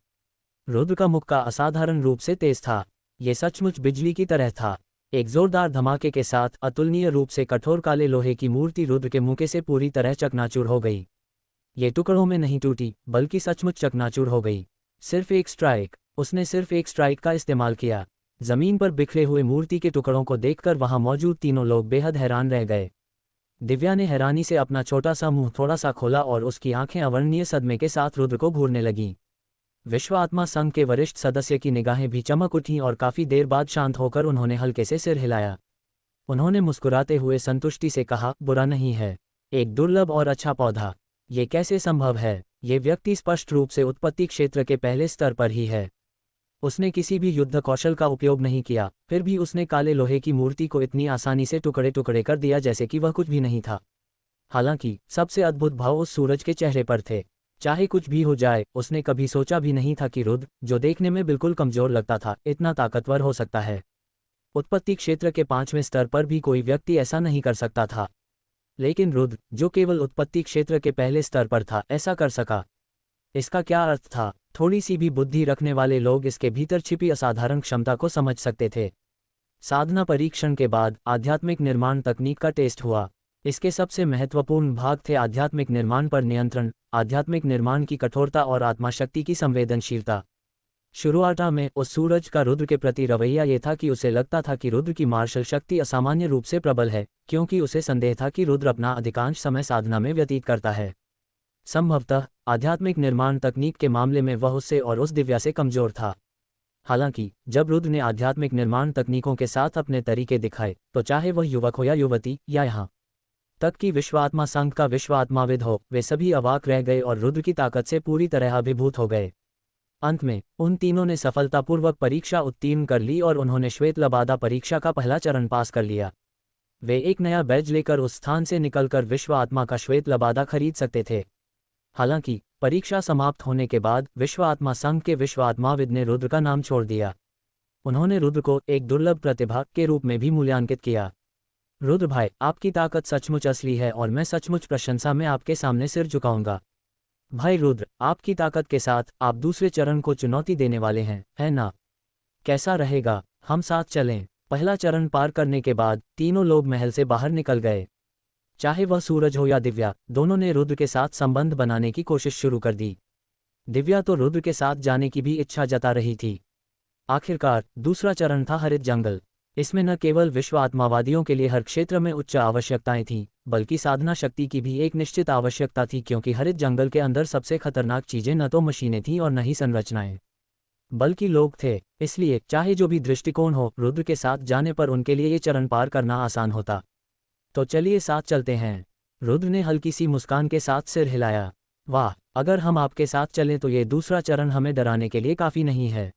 रुद्र का मुक्का असाधारण रूप से तेज था। ये सचमुच बिजली की तरह था। एक जोरदार धमाके के साथ अतुलनीय रूप से कठोर काले लोहे की मूर्ति रुद्र के मुक्के से पूरी तरह चकनाचूर हो गई। ये टुकड़ों में नहीं टूटी, बल्कि सचमुच चकनाचूर हो गई। सिर्फ एक स्ट्राइक। उसने सिर्फ एक स्ट्राइक का इस्तेमाल किया। जमीन पर बिखरे हुए मूर्ति के टुकड़ों को देखकर वहां मौजूद तीनों लोग बेहद हैरान रह गए। दिव्या ने हैरानी से अपना छोटा सा मुंह थोड़ा सा खोला और उसकी आंखें अवर्णनीय सदमे के साथ रुद्र को घूरने लगीं। विश्व आत्मा संघ के वरिष्ठ सदस्य की निगाहें भी चमक उठीं और काफी देर बाद शांत होकर उन्होंने हल्के से सिर हिलाया। उन्होंने मुस्कुराते हुए संतुष्टि से कहा, बुरा नहीं है। एक दुर्लभ और अच्छा पौधा। ये कैसे संभव है? ये व्यक्ति स्पष्ट रूप से उत्पत्ति क्षेत्र के पहले स्तर पर ही है। उसने किसी भी युद्ध कौशल का उपयोग नहीं किया, फिर भी उसने काले लोहे की मूर्ति को इतनी आसानी से टुकड़े टुकड़े कर दिया जैसे कि वह कुछ भी नहीं था। हालांकि सबसे अद्भुत भाव उस सूरज के चेहरे पर थे। चाहे कुछ भी हो जाए, उसने कभी सोचा भी नहीं था कि रुद्र, जो देखने में बिल्कुल कमजोर लगता था, इतना ताकतवर हो सकता है। उत्पत्ति क्षेत्र के 5वें स्तर पर भी कोई व्यक्ति ऐसा नहीं कर सकता था, लेकिन रुद्र, जो केवल उत्पत्ति क्षेत्र के पहले स्तर पर था, ऐसा कर सका। इसका क्या अर्थ था? थोड़ी सी भी बुद्धि रखने वाले लोग इसके भीतर छिपी असाधारण क्षमता को समझ सकते थे। साधना परीक्षण के बाद आध्यात्मिक निर्माण तकनीक का टेस्ट हुआ। इसके सबसे महत्वपूर्ण भाग थे आध्यात्मिक निर्माण पर नियंत्रण, आध्यात्मिक निर्माण की कठोरता और आत्माशक्ति की संवेदनशीलता। शुरुआत में उस सूरज का रुद्र के प्रति रवैया ये था कि उसे लगता था कि रुद्र की मार्शल शक्ति असामान्य रूप से प्रबल है, क्योंकि उसे संदेह था कि रुद्र अपना अधिकांश समय साधना में व्यतीत करता है। संभवतः आध्यात्मिक निर्माण तकनीक के मामले में वह उससे और उस दिव्या से कमजोर था। हालांकि जब रुद्र ने आध्यात्मिक निर्माण तकनीकों के साथ अपने तरीके दिखाए, तो चाहे वह युवक हो या युवती या यहाँ तक कि विश्व आत्मा संघ का विश्व आत्माविद हो, वे सभी अवाक रह गए और रुद्र की ताकत से पूरी तरह अभिभूत हो गए। अंत में उन तीनों ने सफलतापूर्वक परीक्षा उत्तीर्ण कर ली और उन्होंने श्वेत लबादा परीक्षा का पहला चरण पास कर लिया। वे एक नया बैज लेकर उस स्थान से निकलकर विश्व आत्मा का श्वेत लबादा खरीद सकते थे। हालांकि परीक्षा समाप्त होने के बाद विश्व आत्मा संघ के विश्व आत्माविद ने रुद्र का नाम छोड़ दिया। उन्होंने रुद्र को एक दुर्लभ प्रतिभा के रूप में भी मूल्यांकित किया। रुद्र भाई, आपकी ताकत सचमुच असली है और मैं सचमुच प्रशंसा में आपके सामने सिर झुकाऊंगा। भाई रुद्र, आपकी ताकत के साथ आप दूसरे चरण को चुनौती देने वाले हैं, है ना? कैसा रहेगा? हम साथ चलें। पहला चरण पार करने के बाद तीनों लोग महल से बाहर निकल गए। चाहे वह सूरज हो या दिव्या, दोनों ने रुद्र के साथ संबंध बनाने की कोशिश शुरू कर दी। दिव्या तो रुद्र के साथ जाने की भी इच्छा जता रही थी। आखिरकार दूसरा चरण था हरित जंगल। इसमें न केवल विश्व आत्मावादियों के लिए हर क्षेत्र में उच्च आवश्यकताएं थीं, बल्कि साधना शक्ति की भी एक निश्चित आवश्यकता थी, क्योंकि हरित जंगल के अंदर सबसे खतरनाक चीजें न तो मशीनें थीं और न ही संरचनाएं, बल्कि लोग थे। इसलिए चाहे जो भी दृष्टिकोण हो, रुद्र के साथ जाने पर उनके लिए ये चरण पार करना आसान होता। तो चलिए साथ चलते हैं। रुद्र ने हल्की सी मुस्कान के साथ सिर हिलाया। वाह, अगर हम आपके साथ चलें तो ये दूसरा चरण हमें डराने के लिए काफी नहीं है।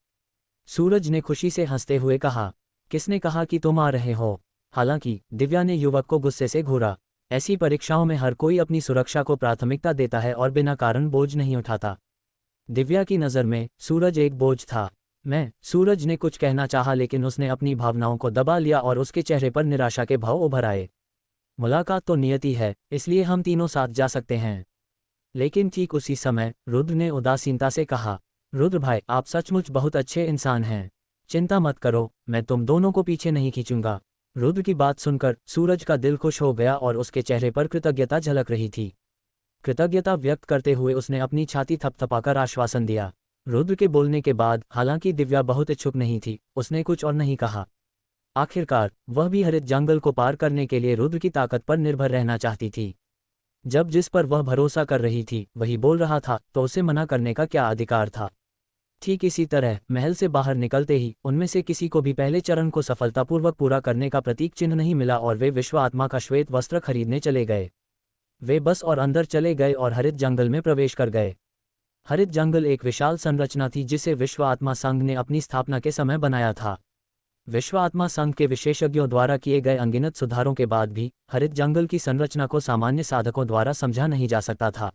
सूरज ने खुशी से हंसते हुए कहा। किसने कहा कि तुम आ रहे हो? हालांकि दिव्या ने युवक को गुस्से से घूरा। ऐसी परीक्षाओं में हर कोई अपनी सुरक्षा को प्राथमिकता देता है और बिना कारण बोझ नहीं उठाता। दिव्या की नज़र में सूरज एक बोझ था। सूरज ने कुछ कहना चाहा, लेकिन उसने अपनी भावनाओं को दबा लिया और उसके चेहरे पर निराशा के भाव उभर आए। मुलाकात तो नियति है, इसलिए हम तीनों साथ जा सकते हैं। लेकिन ठीक उसी समय रुद्र ने उदासीनता से कहा, रुद्र भाई, आप सचमुच बहुत अच्छे इंसान हैं। चिंता मत करो, मैं तुम दोनों को पीछे नहीं खींचूंगा। रुद्र की बात सुनकर सूरज का दिल खुश हो गया और उसके चेहरे पर कृतज्ञता झलक रही थी। कृतज्ञता व्यक्त करते हुए उसने अपनी छाती थपथपाकर आश्वासन दिया। रुद्र के बोलने के बाद हालांकि दिव्या बहुत इच्छुक नहीं थी, उसने कुछ और नहीं कहा। आखिरकार वह भी हरित जंगल को पार करने के लिए रुद्र की ताकत पर निर्भर रहना चाहती थी। जब जिस पर वह भरोसा कर रही थी वही बोल रहा था, तो उसे मना करने का क्या अधिकार था? ठीक इसी तरह महल से बाहर निकलते ही उनमें से किसी को भी पहले चरण को सफलतापूर्वक पूरा करने का प्रतीक चिन्ह नहीं मिला और वे विश्व आत्मा का श्वेत वस्त्र खरीदने चले गए। वे बस और अंदर चले गए और हरित जंगल में प्रवेश कर गए। हरित जंगल एक विशाल संरचना थी जिसे विश्व आत्मा संघ ने अपनी स्थापना के समय बनाया था। विश्व आत्मा संघ के विशेषज्ञों द्वारा किए गए अनगिनत सुधारों के बाद भी हरित जंगल की संरचना को सामान्य साधकों द्वारा समझा नहीं जा सकता था।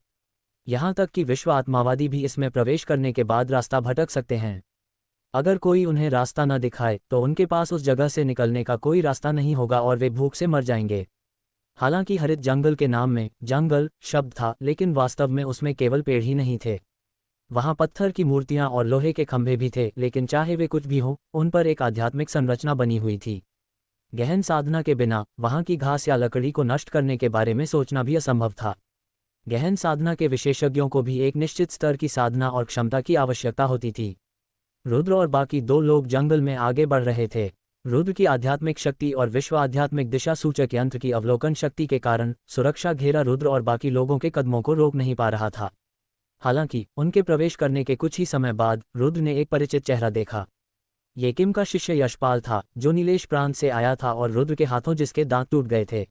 यहाँ तक कि विश्व आत्मावादी भी इसमें प्रवेश करने के बाद रास्ता भटक सकते हैं। अगर कोई उन्हें रास्ता न दिखाए तो उनके पास उस जगह से निकलने का कोई रास्ता नहीं होगा और वे भूख से मर जाएंगे। हालांकि हरित जंगल के नाम में जंगल शब्द था, लेकिन वास्तव में उसमें केवल पेड़ ही नहीं थे। वहां पत्थर की मूर्तियां और लोहे के खंभे भी थे, लेकिन चाहे वे कुछ भी हो, उन पर एक आध्यात्मिक संरचना बनी हुई थी। गहन साधना के बिना वहां की घास या लकड़ी को नष्ट करने के बारे में सोचना भी असंभव था। गहन साधना के विशेषज्ञों को भी एक निश्चित स्तर की साधना और क्षमता की आवश्यकता होती थी। रुद्र और बाकी दो लोग जंगल में आगे बढ़ रहे थे। रुद्र की आध्यात्मिक शक्ति और विश्व आध्यात्मिक दिशा सूचक यंत्र की अवलोकन शक्ति के कारण सुरक्षा घेरा रुद्र और बाकी लोगों के कदमों को रोक नहीं पा रहा था। हालांकि उनके प्रवेश करने के कुछ ही समय बाद रुद्र ने एक परिचित चेहरा देखा। ये किम का शिष्य यशपाल था, जो नीलेश प्रांत से आया था और रुद्र के हाथों जिसके दांत टूट गए थे।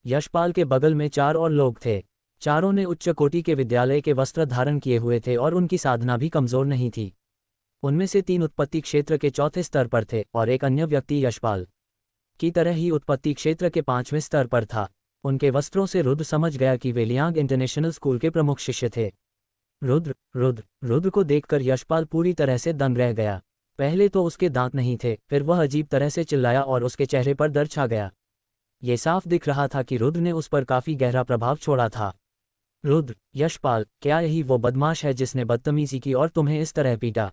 यशपाल के बगल में 4 और लोग थे। चारों ने उच्च कोटि के विद्यालय के वस्त्र धारण किए हुए थे और उनकी साधना भी कमजोर नहीं थी। उनमें से 3 उत्पत्ति क्षेत्र के 4थे स्तर पर थे और एक अन्य व्यक्ति यशपाल की तरह ही उत्पत्ति क्षेत्र के 5वें स्तर पर था। उनके वस्त्रों से रुद्र समझ गया कि वे लियांग इंटरनेशनल स्कूल के प्रमुख शिष्य थे। रुद्र को देखकर यशपाल पूरी तरह से दंग रह गया। पहले तो उसके दांत नहीं थे, फिर वह अजीब तरह से चिल्लाया और उसके चेहरे पर डर छा गया। ये साफ दिख रहा था कि रुद्र ने उस पर काफी गहरा प्रभाव छोड़ा था। रुद्र, यशपाल, क्या यही वो बदमाश है जिसने बदतमीजी की और तुम्हें इस तरह पीटा?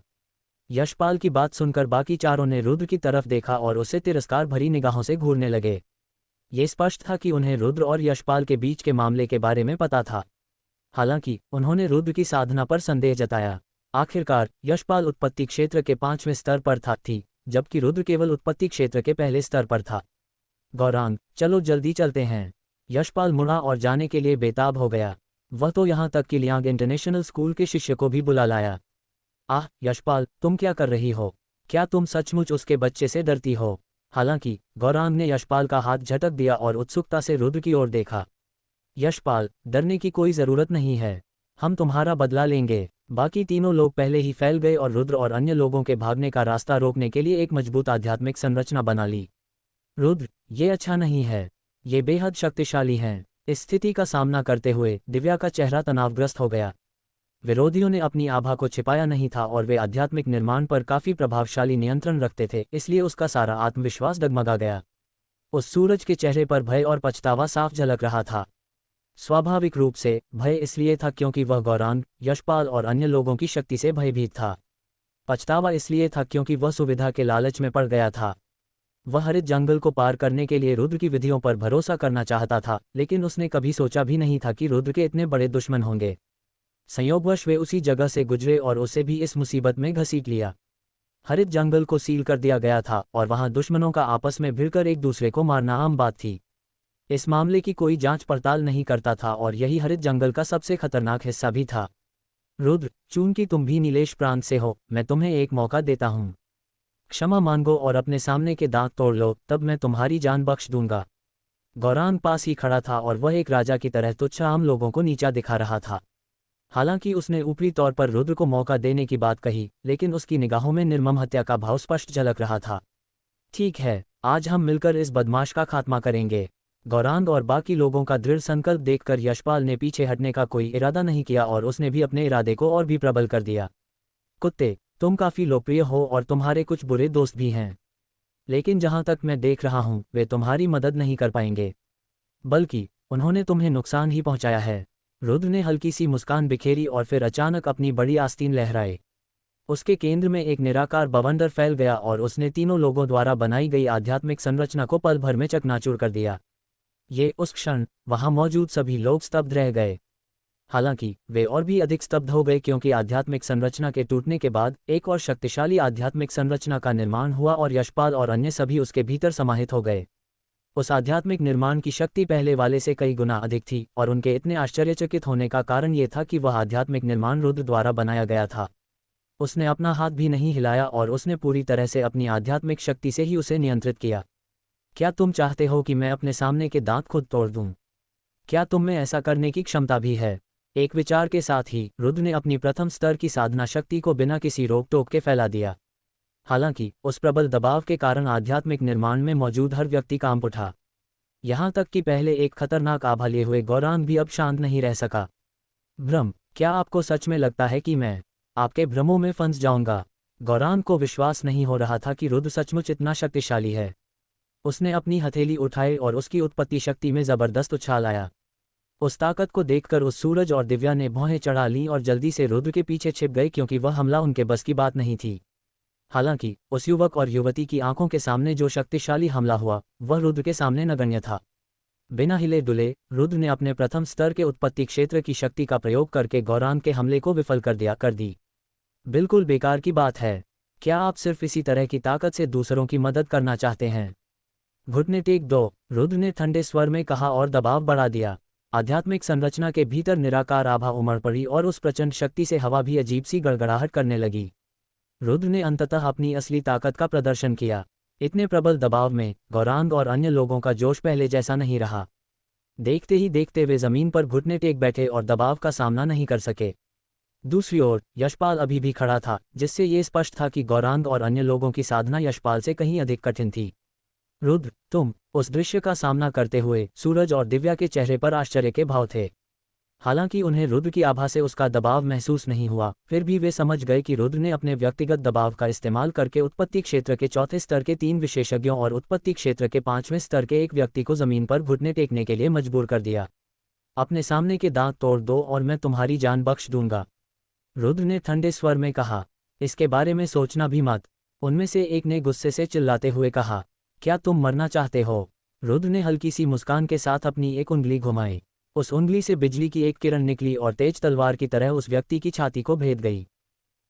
यशपाल की बात सुनकर बाकी चारों ने रुद्र की तरफ देखा और उसे तिरस्कार भरी निगाहों से घूरने लगे। ये स्पष्ट था कि उन्हें रुद्र और यशपाल के बीच के मामले के बारे में पता था। हालांकि उन्होंने रुद्र की साधना पर संदेह जताया। आखिरकार यशपाल उत्पत्ति क्षेत्र के 5वें स्तर पर थी, जबकि रुद्र केवल उत्पत्ति क्षेत्र के पहले स्तर पर था। गौरांग, चलो जल्दी चलते हैं। यशपाल मुड़ा और जाने के लिए बेताब हो गया। वह तो यहाँ तक कि लियांग इंटरनेशनल स्कूल के शिष्य को भी बुला लाया। आह यशपाल, तुम क्या कर रही हो? क्या तुम सचमुच उसके बच्चे से डरती हो? हालांकि गौरांग ने यशपाल का हाथ झटक दिया और उत्सुकता से रुद्र की ओर देखा। यशपाल, डरने की कोई जरूरत नहीं है, हम तुम्हारा बदला लेंगे। बाकी तीनों लोग पहले ही फैल गए और रुद्र और अन्य लोगों के भागने का रास्ता रोकने के लिए एक मजबूत आध्यात्मिक संरचना बना ली। रुद्र, ये अच्छा नहीं है। ये बेहद शक्तिशाली हैं। इस स्थिति का सामना करते हुए दिव्या का चेहरा तनावग्रस्त हो गया। विरोधियों ने अपनी आभा को छिपाया नहीं था और वे आध्यात्मिक निर्माण पर काफी प्रभावशाली नियंत्रण रखते थे, इसलिए उसका सारा आत्मविश्वास डगमगा गया। उस सूरज के चेहरे पर भय और पछतावा साफ झलक रहा था। स्वाभाविक रूप से भय इसलिए था क्योंकि वह गौरांग, यशपाल और अन्य लोगों की शक्ति से भयभीत था। पछतावा इसलिए था क्योंकि वह सुविधा के लालच में पड़ गया था। वह हरित जंगल को पार करने के लिए रुद्र की विधियों पर भरोसा करना चाहता था, लेकिन उसने कभी सोचा भी नहीं था कि रुद्र के इतने बड़े दुश्मन होंगे। संयोगवश वे उसी जगह से गुजरे और उसे भी इस मुसीबत में घसीट लिया। हरित जंगल को सील कर दिया गया था और वहां दुश्मनों का आपस में भिड़कर एक दूसरे को मारना आम बात थी। इस मामले की कोई जांच पड़ताल नहीं करता था और यही हरित जंगल का सबसे खतरनाक हिस्सा भी था। रुद्र, चूंकि तुम भी नीलेश प्रांत से हो, मैं तुम्हें एक मौका देता हूं। क्षमा मांगो और अपने सामने के दांत तोड़ लो, तब मैं तुम्हारी जान बख्श दूंगा। गौरांग पास ही खड़ा था और वह एक राजा की तरह तुच्छ आम लोगों को नीचा दिखा रहा था। हालांकि उसने ऊपरी तौर पर रुद्र को मौका देने की बात कही, लेकिन उसकी निगाहों में निर्मम हत्या का भाव स्पष्ट झलक रहा था। ठीक है, आज हम मिलकर इस बदमाश का खात्मा करेंगे। गौरांग और बाकी लोगों का दृढ़ संकल्प देखकर यशपाल ने पीछे हटने का कोई इरादा नहीं किया और उसने भी अपने इरादे को और भी प्रबल कर दिया। कुत्ते, तुम काफी लोकप्रिय हो और तुम्हारे कुछ बुरे दोस्त भी हैं, लेकिन जहां तक मैं देख रहा हूं वे तुम्हारी मदद नहीं कर पाएंगे, बल्कि उन्होंने तुम्हें नुकसान ही पहुंचाया है। रुद्र ने हल्की सी मुस्कान बिखेरी और फिर अचानक अपनी बड़ी आस्तीन लहराए। उसके केंद्र में एक निराकार बवंडर फैल गया और उसने तीनों लोगों द्वारा बनाई गई आध्यात्मिक संरचना को पल भर में चकनाचूर कर दिया। ये उस क्षण वहां मौजूद सभी लोग स्तब्ध रह गए। हालांकि वे और भी अधिक स्तब्ध हो गए क्योंकि आध्यात्मिक संरचना के टूटने के बाद एक और शक्तिशाली आध्यात्मिक संरचना का निर्माण हुआ और यशपाल और अन्य सभी उसके भीतर समाहित हो गए। उस आध्यात्मिक निर्माण की शक्ति पहले वाले से कई गुना अधिक थी और उनके इतने आश्चर्यचकित होने का कारण ये था कि वह आध्यात्मिक निर्माण रुद्र द्वारा बनाया गया था। उसने अपना हाथ भी नहीं हिलाया और उसने पूरी तरह से अपनी आध्यात्मिक शक्ति से ही उसे नियंत्रित किया। क्या तुम चाहते हो कि मैं अपने सामने के दांत खुद तोड़ दूं? क्या तुम में ऐसा करने की क्षमता भी है? एक विचार के साथ ही रुद्र ने अपनी प्रथम स्तर की साधना शक्ति को बिना किसी रोक टोक के फैला दिया। हालांकि उस प्रबल दबाव के कारण आध्यात्मिक निर्माण में मौजूद हर व्यक्ति कांप उठा। यहां तक कि पहले एक खतरनाक आभा लिए हुए गौरांग भी अब शांत नहीं रह सका। भ्रम, क्या आपको सच में लगता है कि मैं आपके भ्रमों में फंस जाऊंगा? गौरांग को विश्वास नहीं हो रहा था कि रुद्र सचमुच इतना शक्तिशाली है। उसने अपनी हथेली उठाई और उसकी उत्पत्ति शक्ति में जबरदस्त उछाल आया। उस ताकत को देखकर उस सूरज और दिव्या ने भौहें चढ़ा लीं और जल्दी से रुद्र के पीछे छिप गए क्योंकि वह हमला उनके बस की बात नहीं थी। हालांकि उस युवक और युवती की आंखों के सामने जो शक्तिशाली हमला हुआ वह रुद्र के सामने नगण्य था। बिना हिले डुले रुद्र ने अपने प्रथम स्तर के उत्पत्ति क्षेत्र की शक्ति का प्रयोग करके गौरांग के हमले को विफल कर दी। बिल्कुल बेकार की बात है। क्या आप सिर्फ इसी तरह की ताकत से दूसरों की मदद करना चाहते हैं? घुटने टेक दो, रुद्र ने ठंडे स्वर में कहा और दबाव बढ़ा दिया। आध्यात्मिक संरचना के भीतर निराकार आभा उमड़ पड़ी और उस प्रचंड शक्ति से हवा भी अजीब सी गड़गड़ाहट करने लगी। रुद्र ने अंततः अपनी असली ताकत का प्रदर्शन किया। इतने प्रबल दबाव में गौरांग और अन्य लोगों का जोश पहले जैसा नहीं रहा। देखते ही देखते वे जमीन पर घुटने टेक बैठे और दबाव का सामना नहीं कर सके। दूसरी ओर यशपाल अभी भी खड़ा था, जिससे ये स्पष्ट था कि गौरांग और अन्य लोगों की साधना यशपाल से कहीं अधिक कठिन थी। रुद्र, तुम उस दृश्य का सामना करते हुए सूरज और दिव्या के चेहरे पर आश्चर्य के भाव थे। हालांकि उन्हें रुद्र की आभा से उसका दबाव महसूस नहीं हुआ, फिर भी वे समझ गए कि रुद्र ने अपने व्यक्तिगत दबाव का इस्तेमाल करके उत्पत्ति क्षेत्र के चौथे स्तर के 3 विशेषज्ञों और उत्पत्ति क्षेत्र के 5वें स्तर के एक व्यक्ति को जमीन पर घुटने टेकने के लिए मजबूर कर दिया। अपने सामने के दांत तोड़ दो और मैं तुम्हारी जान बख्श दूंगा, रुद्र ने ठंडे स्वर में कहा। इसके बारे में सोचना भी मत, उनमें से एक ने गुस्से से चिल्लाते हुए कहा। क्या तुम मरना चाहते हो? रुद्र ने हल्की सी मुस्कान के साथ अपनी एक उंगली घुमाई। उस उंगली से बिजली की एक किरण निकली और तेज तलवार की तरह उस व्यक्ति की छाती को भेद गई।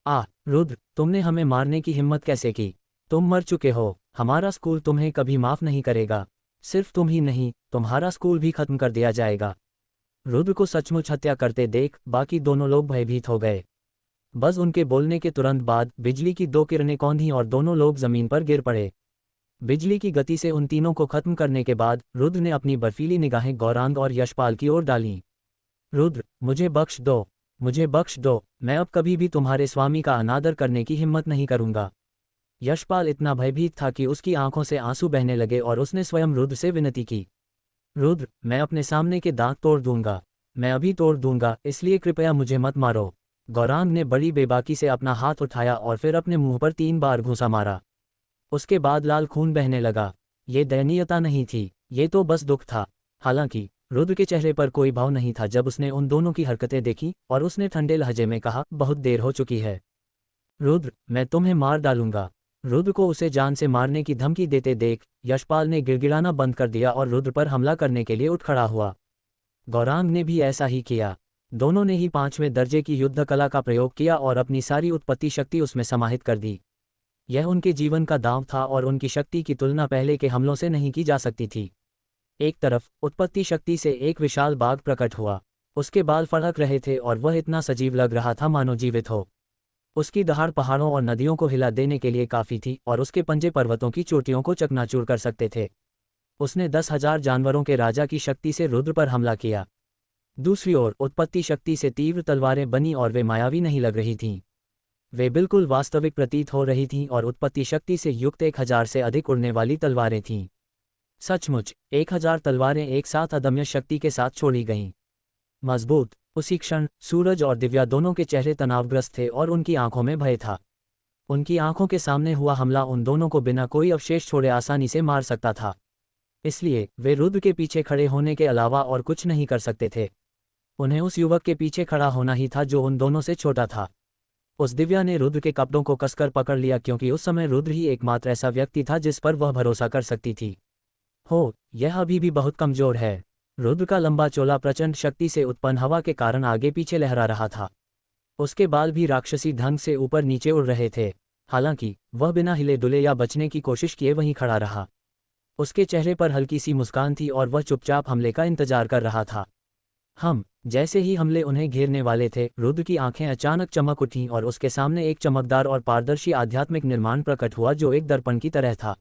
रुद्र, तुमने हमें मारने की हिम्मत कैसे की? तुम मर चुके हो। हमारा स्कूल तुम्हें कभी माफ नहीं करेगा। सिर्फ तुम ही नहीं, तुम्हारा स्कूल भी खत्म कर दिया जाएगा। रुद्र को सचमुच हत्या करते देख बाकी दोनों लोग भयभीत हो गए। बस उनके बोलने के तुरंत बाद बिजली की 2 किरणें कौंधी और दोनों लोग जमीन पर गिर पड़े। बिजली की गति से उन तीनों को खत्म करने के बाद रुद्र ने अपनी बर्फीली निगाहें गौरांग और यशपाल की ओर डालीं। रुद्र, मुझे बख्श दो। मुझे बख्श दो, मैं अब कभी भी तुम्हारे स्वामी का अनादर करने की हिम्मत नहीं करूंगा। यशपाल इतना भयभीत था कि उसकी आंखों से आंसू बहने लगे और उसने स्वयं रुद्र से विनती की, रुद्र, मैं अपने सामने के दांत तोड़ दूंगा, मैं अभी तोड़ दूंगा, इसलिए कृपया मुझे मत मारो। गौरांग ने बड़ी बेबाकी से अपना हाथ उठाया और फिर अपने मुंह पर 3 बार घूंसा मारा। उसके बाद लाल खून बहने लगा। ये दयनीयता नहीं थी, ये तो बस दुख था। हालांकि रुद्र के चेहरे पर कोई भाव नहीं था जब उसने उन दोनों की हरकतें देखी, और उसने ठंडे लहजे में कहा, बहुत देर हो चुकी है रुद्र, मैं तुम्हें मार डालूंगा। रुद्र को उसे जान से मारने की धमकी देते देख यशपाल ने गिड़गिड़ाना बंद कर दिया और रुद्र पर हमला करने के लिए उठ खड़ा हुआ। गौरांग ने भी ऐसा ही किया। दोनों ने ही 5वें दर्जे की युद्ध कला का प्रयोग किया और अपनी सारी उत्पत्ति शक्ति उसमें समाहित कर दी। यह उनके जीवन का दांव था और उनकी शक्ति की तुलना पहले के हमलों से नहीं की जा सकती थी। एक तरफ उत्पत्ति शक्ति से एक विशाल बाघ प्रकट हुआ। उसके बाल फड़क रहे थे और वह इतना सजीव लग रहा था मानो जीवित हो। उसकी दहाड़ पहाड़ों और नदियों को हिला देने के लिए काफी थी और उसके पंजे पर्वतों की चोटियों को चकनाचूर कर सकते थे। उसने 10,000 जानवरों के राजा की शक्ति से रुद्र पर हमला किया। दूसरी ओर उत्पत्ति शक्ति से तीव्र तलवारें बनी और वे मायावी नहीं लग रही थीं। वे बिल्कुल वास्तविक प्रतीत हो रही थीं और उत्पत्ति शक्ति से युक्त 1,000 से अधिक उड़ने वाली तलवारें थीं। सचमुच 1,000 तलवारें एक साथ अदम्य शक्ति के साथ छोड़ी गईं। मजबूत। उसी क्षण सूरज और दिव्या दोनों के चेहरे तनावग्रस्त थे और उनकी आंखों में भय था। उनकी आंखों के सामने हुआ हमला उन दोनों को बिना कोई अवशेष छोड़े आसानी से मार सकता था। इसलिए वे रुद्र के पीछे खड़े होने के अलावा और कुछ नहीं कर सकते थे। उन्हें उस युवक के पीछे खड़ा होना ही था जो उन दोनों से छोटा था। उस दिव्या ने रुद्र के कपड़ों को कसकर पकड़ लिया क्योंकि उस समय रुद्र ही एकमात्र ऐसा व्यक्ति था जिस पर वह भरोसा कर सकती थी। हो, यह अभी भी बहुत कमजोर है। रुद्र का लंबा चोला प्रचंड शक्ति से उत्पन्न हवा के कारण आगे पीछे लहरा रहा था। उसके बाल भी राक्षसी ढंग से ऊपर नीचे उड़ रहे थे। हालांकि वह बिना हिले डुले या बचने की कोशिश किए वहीं खड़ा रहा। उसके चेहरे पर हल्की सी मुस्कान थी और वह चुपचाप हमले का इंतजार कर रहा था। जैसे ही हमले उन्हें घेरने वाले थे, रुद्र की आंखें अचानक चमक उठीं और उसके सामने एक चमकदार और पारदर्शी आध्यात्मिक निर्माण प्रकट हुआ जो एक दर्पण की तरह था।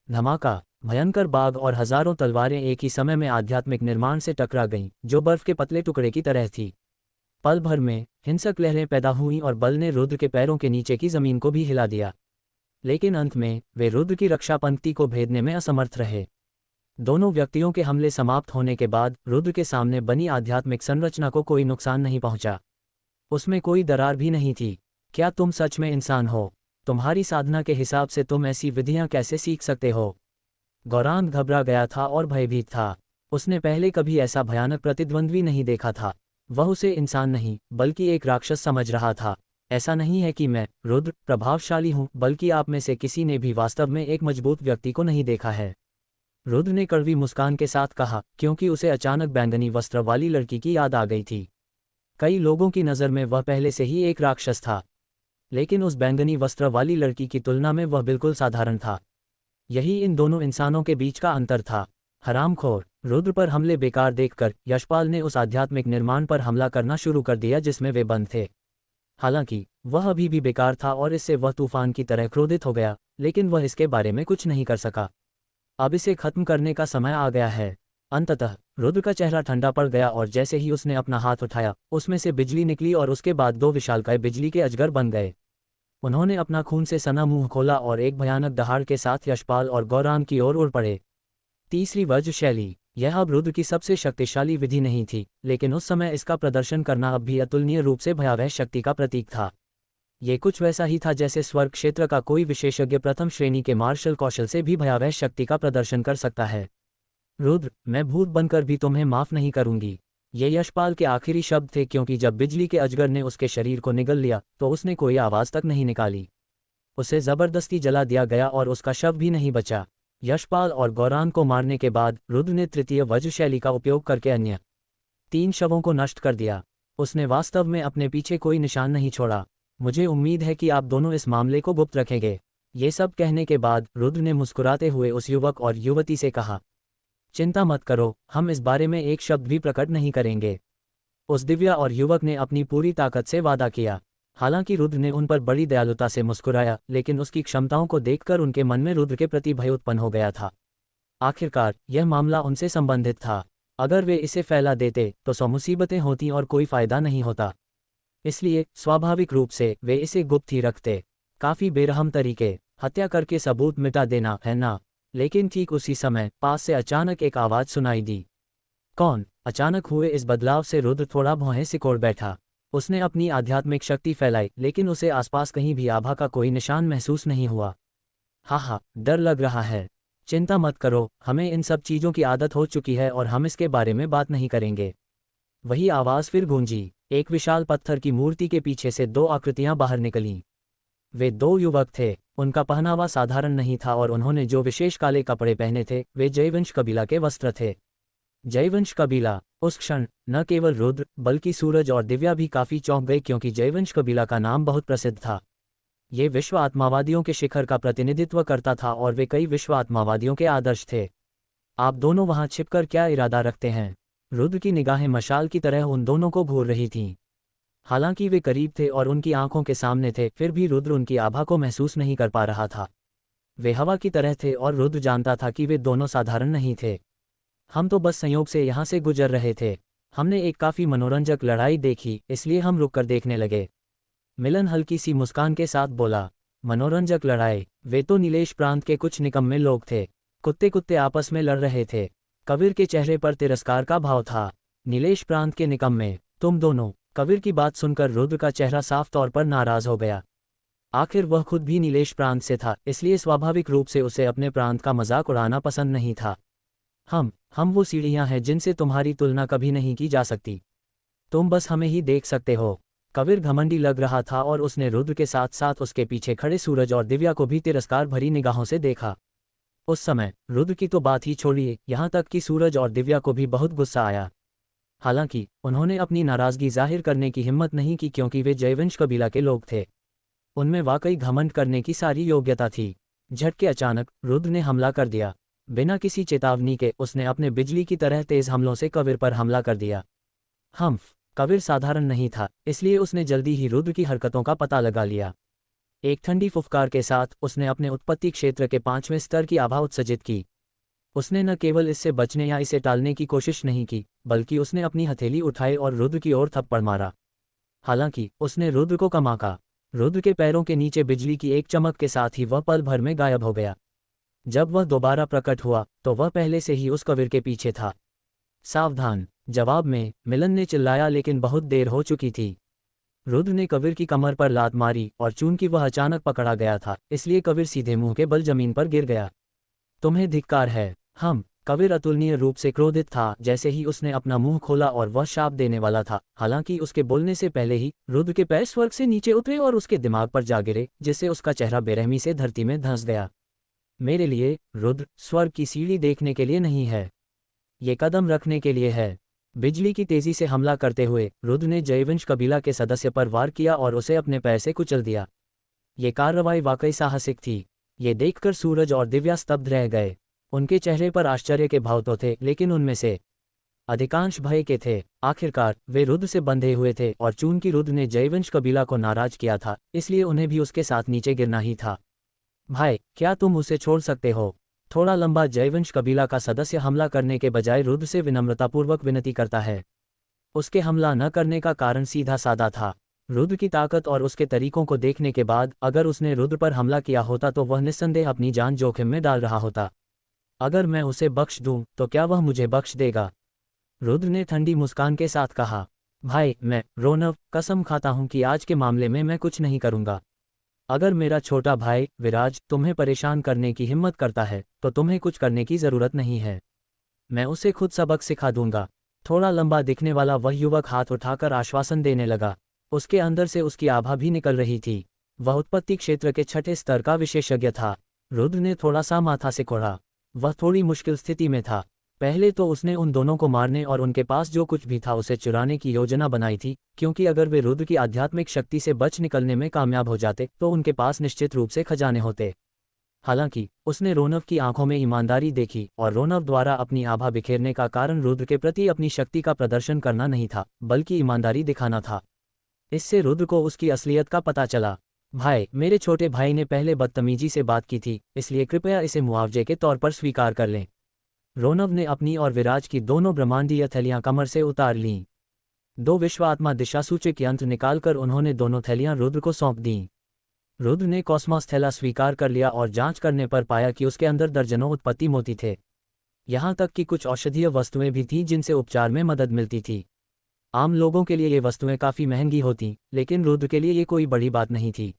धमाका! भयंकर बाघ और हजारों तलवारें एक ही समय में आध्यात्मिक निर्माण से टकरा गईं, जो बर्फ के पतले टुकड़े की तरह थी। पल भर में हिंसक लहरें पैदा हुईं और बल ने रुद्र के पैरों के नीचे की जमीन को भी हिला दिया। लेकिन अंत में वे रुद्र की रक्षा पंक्ति को भेदने में असमर्थ रहे। दोनों व्यक्तियों के हमले समाप्त होने के बाद रुद्र के सामने बनी आध्यात्मिक संरचना को कोई नुकसान नहीं पहुंचा। उसमें कोई दरार भी नहीं थी। क्या तुम सच में इंसान हो? तुम्हारी साधना के हिसाब से तुम ऐसी विधियां कैसे सीख सकते हो? गौरांग घबरा गया था और भयभीत था। उसने पहले कभी ऐसा भयानक प्रतिद्वंद्वी नहीं देखा था। वह उसे इंसान नहीं बल्कि एक राक्षस समझ रहा था। ऐसा नहीं है कि मैं, रुद्र, प्रभावशाली हूं, बल्कि आप में से किसी ने भी वास्तव में एक मजबूत व्यक्ति को नहीं देखा है। रुद्र ने कड़वी मुस्कान के साथ कहा, क्योंकि उसे अचानक बैंगनी वस्त्र वाली लड़की की याद आ गई थी। कई लोगों की नज़र में वह पहले से ही एक राक्षस था, लेकिन उस बैंगनी वस्त्र वाली लड़की की तुलना में वह बिल्कुल साधारण था। यही इन दोनों इंसानों के बीच का अंतर था। हरामखोर! रुद्र पर हमले बेकार देखकर यशपाल ने उस आध्यात्मिक निर्माण पर हमला करना शुरू कर दिया जिसमें वे बंद थे। हालांकि वह अभी भी बेकार था और इससे वह तूफान की तरह क्रोधित हो गया, लेकिन वह इसके बारे में कुछ नहीं कर सका। अब इसे खत्म करने का समय आ गया है। अंततः रुद्र का चेहरा ठंडा पड़ गया और जैसे ही उसने अपना हाथ उठाया, उसमें से बिजली निकली और उसके बाद 2 विशालकाय बिजली के अजगर बन गए। उन्होंने अपना खून से सना मुंह खोला और एक भयानक दहाड़ के साथ यशपाल और गौरांग की ओर उड़ पड़े। तीसरी वज्र शैली। यह अब रुद्र की सबसे शक्तिशाली विधि नहीं थी, लेकिन उस समय इसका प्रदर्शन करना अब भी अतुलनीय रूप से भयावह शक्ति का प्रतीक था। ये कुछ वैसा ही था जैसे स्वर्ग क्षेत्र का कोई विशेषज्ञ प्रथम श्रेणी के मार्शल कौशल से भी भयावह शक्ति का प्रदर्शन कर सकता है। रुद्र, मैं भूत बनकर भी तुम्हें माफ नहीं करूंगी। ये यशपाल के आखिरी शब्द थे क्योंकि जब बिजली के अजगर ने उसके शरीर को निगल लिया तो उसने कोई आवाज तक नहीं निकाली। उसे जबरदस्ती जला दिया गया और उसका शव भी नहीं बचा। यशपाल और गौरांग को मारने के बाद रुद्र ने तृतीय वज्र शैली का उपयोग करके अन्य 3 शवों को नष्ट कर दिया। उसने वास्तव में अपने पीछे कोई निशान नहीं छोड़ा। मुझे उम्मीद है कि आप दोनों इस मामले को गुप्त रखेंगे। ये सब कहने के बाद रुद्र ने मुस्कुराते हुए उस युवक और युवती से कहा, चिंता मत करो, हम इस बारे में एक शब्द भी प्रकट नहीं करेंगे। उस दिव्या और युवक ने अपनी पूरी ताकत से वादा किया। हालांकि रुद्र ने उन पर बड़ी दयालुता से मुस्कुराया, लेकिन उसकी क्षमताओं को देखकर उनके मन में रुद्र के प्रति भय उत्पन्न हो गया था। आखिरकार यह मामला उनसे संबंधित था। अगर वे इसे फैला देते तो 100 मुसीबतें होती और कोई फायदा नहीं होता। इसलिए स्वाभाविक रूप से वे इसे गुप्त ही रखते। काफी बेरहम तरीके, हत्या करके सबूत मिटा देना, है ना? लेकिन ठीक उसी समय पास से अचानक एक आवाज सुनाई दी। कौन? अचानक हुए इस बदलाव से रुद्र थोड़ा भौहें सिकोड़ बैठा। उसने अपनी आध्यात्मिक शक्ति फैलाई, लेकिन उसे आसपास कहीं भी आभा का कोई निशान महसूस नहीं हुआ। हा, डर लग रहा है। चिंता मत करो, हमें इन सब चीजों की आदत हो चुकी है और हम इसके बारे में बात नहीं करेंगे। वही आवाज फिर गूंजी। एक विशाल पत्थर की मूर्ति के पीछे से दो आकृतियां बाहर निकलीं। वे दो युवक थे। उनका पहनावा साधारण नहीं था और उन्होंने जो विशेष काले कपड़े पहने थे वे जयवंश कबीला के वस्त्र थे। जयवंश कबीला। उस क्षण न केवल रुद्र बल्कि सूरज और दिव्या भी काफी चौंक गए, क्योंकि जयवंश कबीला का नाम बहुत प्रसिद्ध था। ये विश्व आत्मावादियों के शिखर का प्रतिनिधित्व करता था और वे कई विश्व आत्मावादियों के आदर्श थे। आप दोनों वहां छिपकर क्या इरादा रखते हैं? रुद्र की निगाहें मशाल की तरह उन दोनों को घूर रही थीं। हालांकि वे करीब थे और उनकी आंखों के सामने थे, फिर भी रुद्र उनकी आभा को महसूस नहीं कर पा रहा था। वे हवा की तरह थे और रुद्र जानता था कि वे दोनों साधारण नहीं थे। हम तो बस संयोग से यहाँ से गुजर रहे थे। हमने एक काफी मनोरंजक लड़ाई देखी, इसलिए हम रुककर देखने लगे। मिलन हल्की सी मुस्कान के साथ बोला। मनोरंजक लड़ाई? वे तो नीलेश प्रांत के कुछ निकम्मे लोग थे। कुत्ते कुत्ते आपस में लड़ रहे थे। कबीर के चेहरे पर तिरस्कार का भाव था। नीलेश प्रांत के निकम्मे? तुम दोनों? कबीर की बात सुनकर रुद्र का चेहरा साफ तौर पर नाराज हो गया। आखिर वह खुद भी नीलेश प्रांत से था, इसलिए स्वाभाविक रूप से उसे अपने प्रांत का मजाक उड़ाना पसंद नहीं था। हम वो सीढ़ियां हैं जिनसे तुम्हारी तुलना कभी नहीं की जा सकती। तुम बस हमें ही देख सकते हो। कबीर घमंडी लग रहा था और उसने रुद्र के साथ साथ उसके पीछे खड़े सूरज और दिव्या को भी तिरस्कार भरी निगाहों से देखा। उस समय रुद्र की तो बात ही छोड़िए, यहाँ तक कि सूरज और दिव्या को भी बहुत गुस्सा आया। हालांकि उन्होंने अपनी नाराजगी जाहिर करने की हिम्मत नहीं की, क्योंकि वे जयवंश कबीला के लोग थे। उनमें वाकई घमंड करने की सारी योग्यता थी। झटके अचानक रुद्र ने हमला कर दिया। बिना किसी चेतावनी के उसने अपने बिजली की तरह तेज हमलों से कबीर पर हमला कर दिया। कबीर साधारण नहीं था, इसलिए उसने जल्दी ही रुद्र की हरकतों का पता लगा लिया। एक ठंडी फुफकार के साथ उसने अपने उत्पत्ति क्षेत्र के 5वें स्तर की आभा उत्सर्जित की। उसने न केवल इससे बचने या इसे टालने की कोशिश नहीं की, बल्कि उसने अपनी हथेली उठाई और रुद्र की ओर थप्पड़ मारा। हालांकि उसने रुद्र को कम आंका। रुद्र के पैरों के नीचे बिजली की एक चमक के साथ ही वह पल भर में गायब हो गया। जब वह दोबारा प्रकट हुआ तो वह पहले से ही उस कबीर के पीछे था। सावधान! जवाब में मिलन ने चिल्लाया, लेकिन बहुत देर हो चुकी थी। रुद्र ने कबीर की कमर पर लात मारी और चूंकि वह अचानक पकड़ा गया था, इसलिए कबीर सीधे मुंह के बल जमीन पर गिर गया। तुम्हें धिक्कार है। कबीर अतुलनीय रूप से क्रोधित था। जैसे ही उसने अपना मुंह खोला और वह शाप देने वाला था, हालांकि उसके बोलने से पहले ही रुद्र के पैर स्वर्ग से नीचे उतरे और उसके दिमाग पर जा गिरे, जिससे उसका चेहरा बेरहमी से धरती में धंस गया। मेरे लिए रुद्र स्वर्ग की सीढ़ी देखने के लिए नहीं है, ये कदम रखने के लिए है। बिजली की तेजी से हमला करते हुए रुद्र ने जयवंश कबीला के सदस्य पर वार किया और उसे अपने पैर से कुचल दिया। ये कार्रवाई वाकई साहसिक थी। ये देखकर सूरज और दिव्या स्तब्ध रह गए। उनके चेहरे पर आश्चर्य के भाव तो थे, लेकिन उनमें से अधिकांश भय के थे। आखिरकार वे रुद्र से बंधे हुए थे और चूंकि रुद्र ने जयवंश कबीला को नाराज किया था, इसलिए उन्हें भी उसके साथ नीचे गिरना ही था। भाई, क्या तुम उसे छोड़ सकते हो? थोड़ा लंबा जयवंश कबीला का सदस्य हमला करने के बजाय रुद्र से विनम्रतापूर्वक विनती करता है। उसके हमला न करने का कारण सीधा साधा था। रुद्र की ताकत और उसके तरीकों को देखने के बाद अगर उसने रुद्र पर हमला किया होता तो वह निस्संदेह अपनी जान जोखिम में डाल रहा होता। अगर मैं उसे बख्श दूं तो क्या वह मुझे बख्श देगा? रुद्र ने ठंडी मुस्कान के साथ कहा। भाई, मैं रोनव कसम खाता हूं कि आज के मामले में मैं कुछ नहीं करूंगा। अगर मेरा छोटा भाई विराज तुम्हें परेशान करने की हिम्मत करता है तो तुम्हें कुछ करने की जरूरत नहीं है। मैं उसे खुद सबक सिखा दूंगा। थोड़ा लंबा दिखने वाला वह युवक हाथ उठाकर आश्वासन देने लगा। उसके अंदर से उसकी आभा भी निकल रही थी। वह उत्पत्ति क्षेत्र के 6ठे स्तर का विशेषज्ञ था। रुद्र ने थोड़ा सा माथा सिकोड़ा। वह थोड़ी मुश्किल स्थिति में था। पहले तो उसने उन दोनों को मारने और उनके पास जो कुछ भी था उसे चुराने की योजना बनाई थी, क्योंकि अगर वे रुद्र की आध्यात्मिक शक्ति से बच निकलने में कामयाब हो जाते तो उनके पास निश्चित रूप से खजाने होते। हालांकि उसने रोनव की आंखों में ईमानदारी देखी और रोनव द्वारा अपनी आभा बिखेरने का कारण रुद्र के प्रति अपनी शक्ति का प्रदर्शन करना नहीं था, बल्कि ईमानदारी दिखाना था। इससे रुद्र को उसकी असलियत का पता चला। भाई, मेरे छोटे भाई ने पहले बदतमीजी से बात की थी, इसलिए कृपया इसे मुआवजे के तौर पर स्वीकार कर लें। रोनव ने अपनी और विराज की दोनों ब्रह्मांडीय थैलियां कमर से उतार लीं। दो विश्व आत्मा दिशासूचक यंत्र निकालकर उन्होंने दोनों थैलियां रुद्र को सौंप दीं। रुद्र ने कॉस्मॉस थैला स्वीकार कर लिया और जांच करने पर पाया कि उसके अंदर दर्जनों उत्पत्ति मोती थे। यहाँ तक कि कुछ औषधीय वस्तुएं भी थीं जिनसे उपचार में मदद मिलती थी। आम लोगों के लिए ये वस्तुएं काफ़ी महंगी होतीं, लेकिन रुद्र के लिए ये कोई बड़ी बात नहीं थी।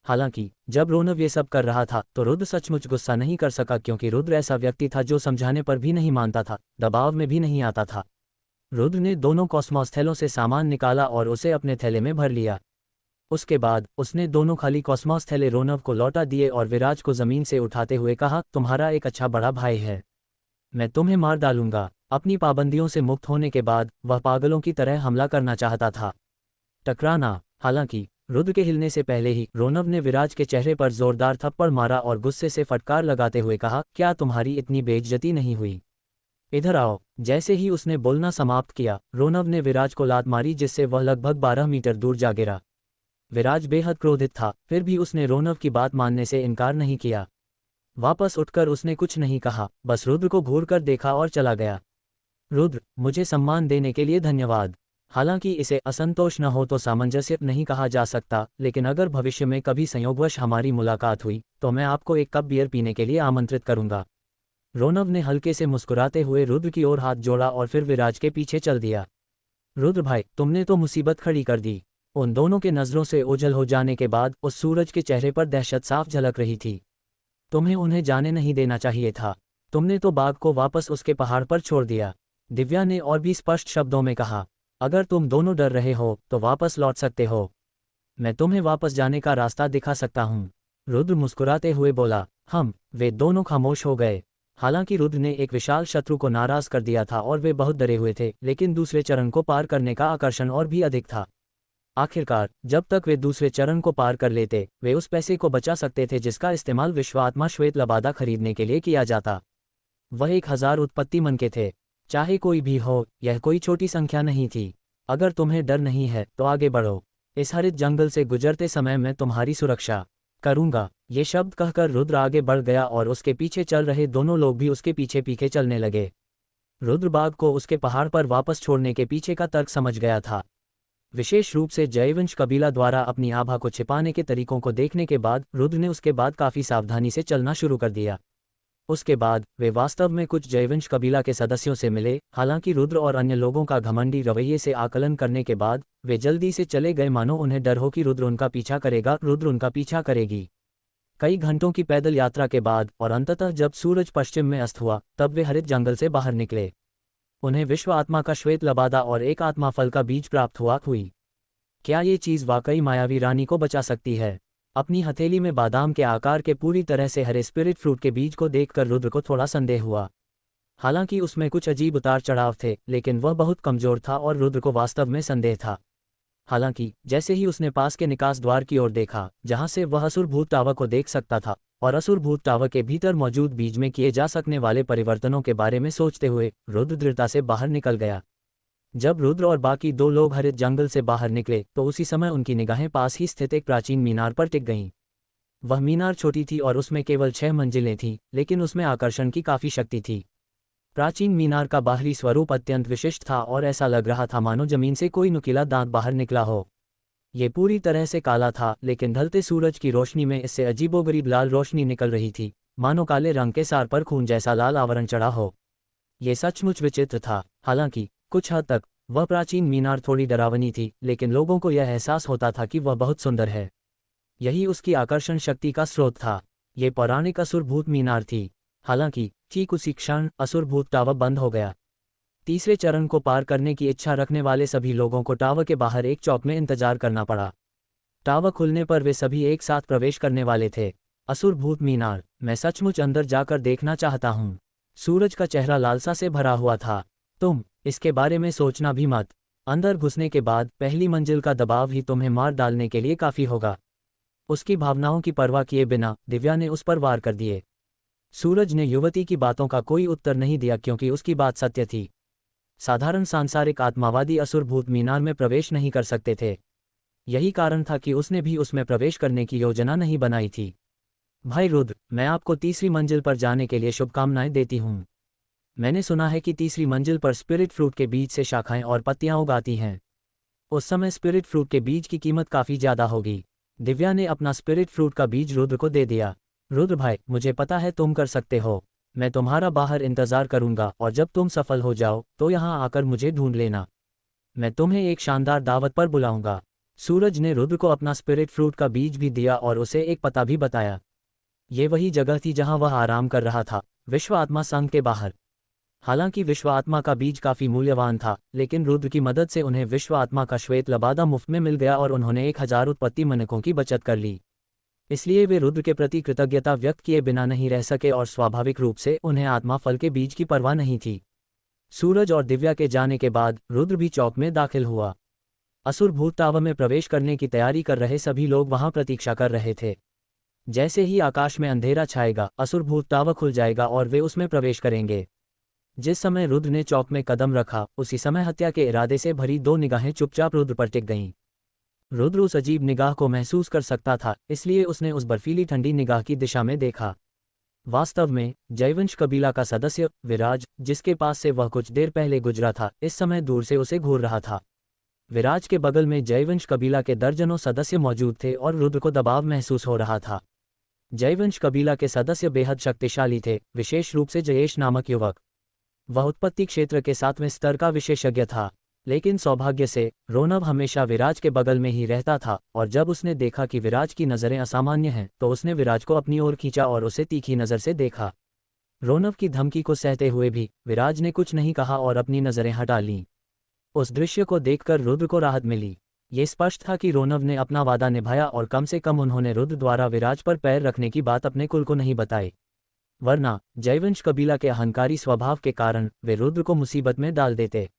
हालांकि जब रोनव ये सब कर रहा था तो रुद्र सचमुच गुस्सा नहीं कर सका, क्योंकि रुद्र ऐसा व्यक्ति था जो समझाने पर भी नहीं मानता था, दबाव में भी नहीं आता था। रुद्र ने दोनों कॉस्मॉस थैलों से सामान निकाला और उसे अपने थैले में भर लिया। उसके बाद उसने दोनों खाली कॉस्मॉस थैले रोनव को लौटा दिए और विराज को जमीन से उठाते हुए कहा, तुम्हारा एक अच्छा बड़ा भाई है, मैं तुम्हें मार डालूंगा। अपनी पाबंदियों से मुक्त होने के बाद वह पागलों की तरह हमला करना चाहता था, टकराना। हालांकि रुद्र के हिलने से पहले ही रोनव ने विराज के चेहरे पर जोरदार थप्पड़ मारा और गुस्से से फटकार लगाते हुए कहा, क्या तुम्हारी इतनी बेइज्जती नहीं हुई? इधर आओ। जैसे ही उसने बोलना समाप्त किया, रोनव ने विराज को लात मारी जिससे वह लगभग 12 मीटर दूर जा गिरा। विराज बेहद क्रोधित था, फिर भी उसने रोनव की बात मानने से इनकार नहीं किया। वापस उठकर उसने कुछ नहीं कहा, बस रुद्र को घूरकर देखा और चला गया। रुद्र, मुझे सम्मान देने के लिए धन्यवाद। हालांकि इसे असंतोष न हो तो सामंजस्य नहीं कहा जा सकता, लेकिन अगर भविष्य में कभी संयोगवश हमारी मुलाकात हुई तो मैं आपको एक कप बियर पीने के लिए आमंत्रित करूंगा। रोनव ने हल्के से मुस्कुराते हुए रुद्र की ओर हाथ जोड़ा और फिर विराज के पीछे चल दिया। रुद्र भाई, तुमने तो मुसीबत खड़ी कर दी। उन दोनों के नज़रों से ओझल हो जाने के बाद उस सूरज के चेहरे पर दहशत साफ झलक रही थी। तुम्हें उन्हें जाने नहीं देना चाहिए था। तुमने तो बाघ को वापस उसके पहाड़ पर छोड़ दिया। दिव्या ने और भी स्पष्ट शब्दों में कहा, अगर तुम दोनों डर रहे हो तो वापस लौट सकते हो, मैं तुम्हें वापस जाने का रास्ता दिखा सकता हूँ। रुद्र मुस्कुराते हुए बोला। वे दोनों खामोश हो गए। हालांकि रुद्र ने एक विशाल शत्रु को नाराज कर दिया था और वे बहुत डरे हुए थे, लेकिन दूसरे चरण को पार करने का आकर्षण और भी अधिक था। आखिरकार जब तक वे दूसरे चरण को पार कर लेते, वे उस पैसे को बचा सकते थे जिसका इस्तेमाल विश्वात्मा श्वेत लबादा खरीदने के लिए किया जाता। वह 1000 उत्पत्ति मन के थे। चाहे कोई भी हो, यह कोई छोटी संख्या नहीं थी। अगर तुम्हें डर नहीं है तो आगे बढ़ो। इस हरित जंगल से गुजरते समय मैं तुम्हारी सुरक्षा करूंगा। ये शब्द कहकर रुद्र आगे बढ़ गया और उसके पीछे चल रहे दोनों लोग भी उसके पीछे पीछे चलने लगे। रुद्र बाघ को उसके पहाड़ पर वापस छोड़ने के पीछे का तर्क समझ गया था। विशेष रूप से जयवंश कबीला द्वारा अपनी आभा को छिपाने के तरीकों को देखने के बाद रुद्र ने उसके बाद काफी सावधानी से चलना शुरू कर दिया। उसके बाद वे वास्तव में कुछ जयवंश कबीला के सदस्यों से मिले। हालांकि रुद्र और अन्य लोगों का घमंडी रवैये से आकलन करने के बाद वे जल्दी से चले गए, मानो उन्हें डर हो कि रुद्र उनका पीछा करेगा, रुद्र उनका पीछा करेगी। कई घंटों की पैदल यात्रा के बाद और अंततः जब सूरज पश्चिम में अस्त हुआ, तब वे हरित जंगल से बाहर निकले। उन्हें विश्व आत्मा का श्वेत लबादा और एक आत्मा फल का बीज प्राप्त हुई। क्या ये चीज़ वाकई मायावी रानी को बचा सकती है? अपनी हथेली में बादाम के आकार के पूरी तरह से हरे स्पिरिट फ्रूट के बीज को देखकर रुद्र को थोड़ा संदेह हुआ। हालांकि उसमें कुछ अजीब उतार चढ़ाव थे, लेकिन वह बहुत कमजोर था और रुद्र को वास्तव में संदेह था। हालांकि जैसे ही उसने पास के निकास द्वार की ओर देखा, जहां से वह असुर भूत टावर को देख सकता था, और असुर भूत टावर के भीतर मौजूद बीज में किए जा सकने वाले परिवर्तनों के बारे में सोचते हुए रुद्र दृढ़ता से बाहर निकल गया। जब रुद्र और बाकी दो लोग हरित जंगल से बाहर निकले तो उसी समय उनकी निगाहें पास ही स्थित एक प्राचीन मीनार पर टिक गईं। वह मीनार छोटी थी और उसमें केवल 6 मंजिलें थीं, लेकिन उसमें आकर्षण की काफ़ी शक्ति थी। प्राचीन मीनार का बाहरी स्वरूप अत्यंत विशिष्ट था और ऐसा लग रहा था मानो जमीन से कोई नुकीला दांत बाहर निकला हो। ये पूरी तरह से काला था, लेकिन ढलते सूरज की रोशनी में इससे अजीबोगरीब लाल रोशनी निकल रही थी, मानो काले रंग के सार पर खून जैसा लाल आवरण चढ़ा हो। ये सचमुच विचित्र था। हालांकि कुछ हद तक वह प्राचीन मीनार थोड़ी डरावनी थी, लेकिन लोगों को यह एहसास होता था कि वह बहुत सुंदर है। यही उसकी आकर्षण शक्ति का स्रोत था। ये पौराणिक असुर भूत मीनार थी। हालांकि ठीक उसी क्षण असुर भूत टावर बंद हो गया। तीसरे चरण को पार करने की इच्छा रखने वाले सभी लोगों को टावर के बाहर एक चौक में इंतजार करना पड़ा। टावर खुलने पर वे सभी एक साथ प्रवेश करने वाले थे। असुर भूत मीनार, मैं सचमुच अंदर जाकर देखना चाहता हूँ। सूरज का चेहरा लालसा से भरा हुआ था। तुम इसके बारे में सोचना भी मत। अंदर घुसने के बाद पहली मंजिल का दबाव ही तुम्हें मार डालने के लिए काफी होगा। उसकी भावनाओं की परवाह किए बिना दिव्या ने उस पर वार कर दिए। सूरज ने युवती की बातों का कोई उत्तर नहीं दिया, क्योंकि उसकी बात सत्य थी। साधारण सांसारिक आत्मावादी असुर भूत मीनार में प्रवेश नहीं कर सकते थे। यही कारण था कि उसने भी उसमें प्रवेश करने की योजना नहीं बनाई थी। भाई रुद्र, मैं आपको तीसरी मंजिल पर जाने के लिए शुभकामनाएं देती हूँ। मैंने सुना है कि तीसरी मंजिल पर स्पिरिट फ्रूट के बीज से शाखाएं और पत्तियां उगाती हैं। उस समय स्पिरिट फ्रूट के बीज की कीमत काफ़ी ज़्यादा होगी। दिव्या ने अपना स्पिरिट फ्रूट का बीज रुद्र को दे दिया। रुद्र भाई, मुझे पता है तुम कर सकते हो। मैं तुम्हारा बाहर इंतज़ार करूंगा और जब तुम सफल हो जाओ तो यहाँ आकर मुझे ढूंढ लेना। मैं तुम्हें एक शानदार दावत पर बुलाऊंगा। सूरज ने रुद्र को अपना स्पिरिट फ्रूट का बीज भी दिया और उसे एक पता भी बताया। ये वही जगह थी जहां वह आराम कर रहा था, विश्व आत्मा संघ के बाहर। हालांकि विश्व आत्मा का बीज काफ़ी मूल्यवान था, लेकिन रुद्र की मदद से उन्हें विश्व आत्मा का श्वेत लबादा मुफ्त में मिल गया और उन्होंने 1000 उत्पत्ति मनकों की बचत कर ली। इसलिए वे रुद्र के प्रति कृतज्ञता व्यक्त किए बिना नहीं रह सके और स्वाभाविक रूप से उन्हें आत्मा फल के बीज की परवाह नहीं थी। सूरज और दिव्या के जाने के बाद रुद्र भी चौक में दाखिल हुआ। असुर भूत टावर में प्रवेश करने की तैयारी कर रहे सभी लोग वहां प्रतीक्षा कर रहे थे। जैसे ही आकाश में अंधेरा छाएगा, असुर भूत टावर खुल जाएगा और वे उसमें प्रवेश करेंगे। जिस समय रुद्र ने चौक में कदम रखा, उसी समय हत्या के इरादे से भरी 2 निगाहें चुपचाप रुद्र पर टिक गईं। रुद्र उस अजीब निगाह को महसूस कर सकता था, इसलिए उसने उस बर्फीली ठंडी निगाह की दिशा में देखा। वास्तव में जयवंश कबीला का सदस्य विराज, जिसके पास से वह कुछ देर पहले गुजरा था, इस समय दूर से उसे घूर रहा था। विराज के बगल में जयवंश कबीला के दर्जनों सदस्य मौजूद थे और रुद्र को दबाव महसूस हो रहा था। जयवंश कबीला के सदस्य बेहद शक्तिशाली थे, विशेष रूप से जयेश नामक युवक। वह उत्पत्ति क्षेत्र के 7वें स्तर का विशेषज्ञ था, लेकिन सौभाग्य से रोनव हमेशा विराज के बगल में ही रहता था और जब उसने देखा कि विराज की नज़रें असामान्य हैं, तो उसने विराज को अपनी ओर खींचा और उसे तीखी नज़र से देखा। रोनव की धमकी को सहते हुए भी विराज ने कुछ नहीं कहा और अपनी नज़रें हटा लीं। उस दृश्य को देखकर रुद्र को राहत मिली। ये स्पष्ट था कि रोनव ने अपना वादा निभाया और कम से कम उन्होंने रुद्र द्वारा विराज पर पैर रखने की बात अपने कुल को नहीं बताई, वरना जयवंश कबीला के अहंकारी स्वभाव के कारण वे रुद्र को मुसीबत में डाल देते।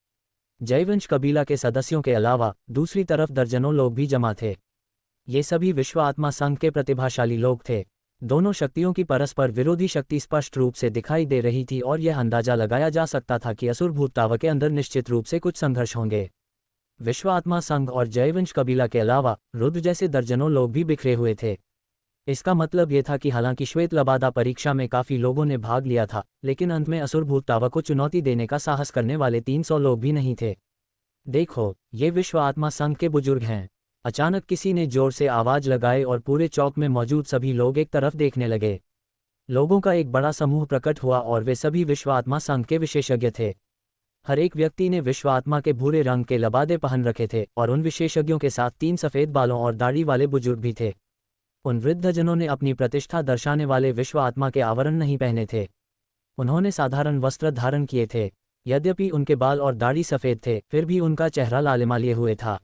जयवंश कबीला के सदस्यों के अलावा दूसरी तरफ दर्जनों लोग भी जमा थे। ये सभी विश्व आत्मा संघ के प्रतिभाशाली लोग थे। दोनों शक्तियों की परस्पर विरोधी शक्ति स्पष्ट रूप से दिखाई दे रही थी और यह अंदाजा लगाया जा सकता था कि असुर भूत टावर के अंदर निश्चित रूप से कुछ संघर्ष होंगे। विश्व आत्मा संघ और जयवंश कबीला के अलावा रुद्र जैसे दर्जनों लोग भी बिखरे हुए थे। इसका मतलब यह था कि हालांकि श्वेत लबादा परीक्षा में काफ़ी लोगों ने भाग लिया था, लेकिन अंत में असुर भूत टावर को चुनौती देने का साहस करने वाले 300 लोग भी नहीं थे। देखो, ये विश्व आत्मा संघ के बुजुर्ग हैं। अचानक किसी ने जोर से आवाज लगाई और पूरे चौक में मौजूद सभी लोग एक तरफ देखने लगे। लोगों का एक बड़ा समूह प्रकट हुआ और वे सभी विश्व आत्मा संघ के विशेषज्ञ थे। हर एक व्यक्ति ने विश्व आत्मा के भूरे रंग के लबादे पहन रखे थे और उन विशेषज्ञों के साथ 3 सफ़ेद बालों और दाढ़ी वाले बुजुर्ग भी थे। उन वृद्धजनों ने अपनी प्रतिष्ठा दर्शाने वाले विश्व आत्मा के आवरण नहीं पहने थे। उन्होंने साधारण वस्त्र धारण किए थे। यद्यपि उनके बाल और दाढ़ी सफ़ेद थे, फिर भी उनका चेहरा लालिमा लिए हुए था।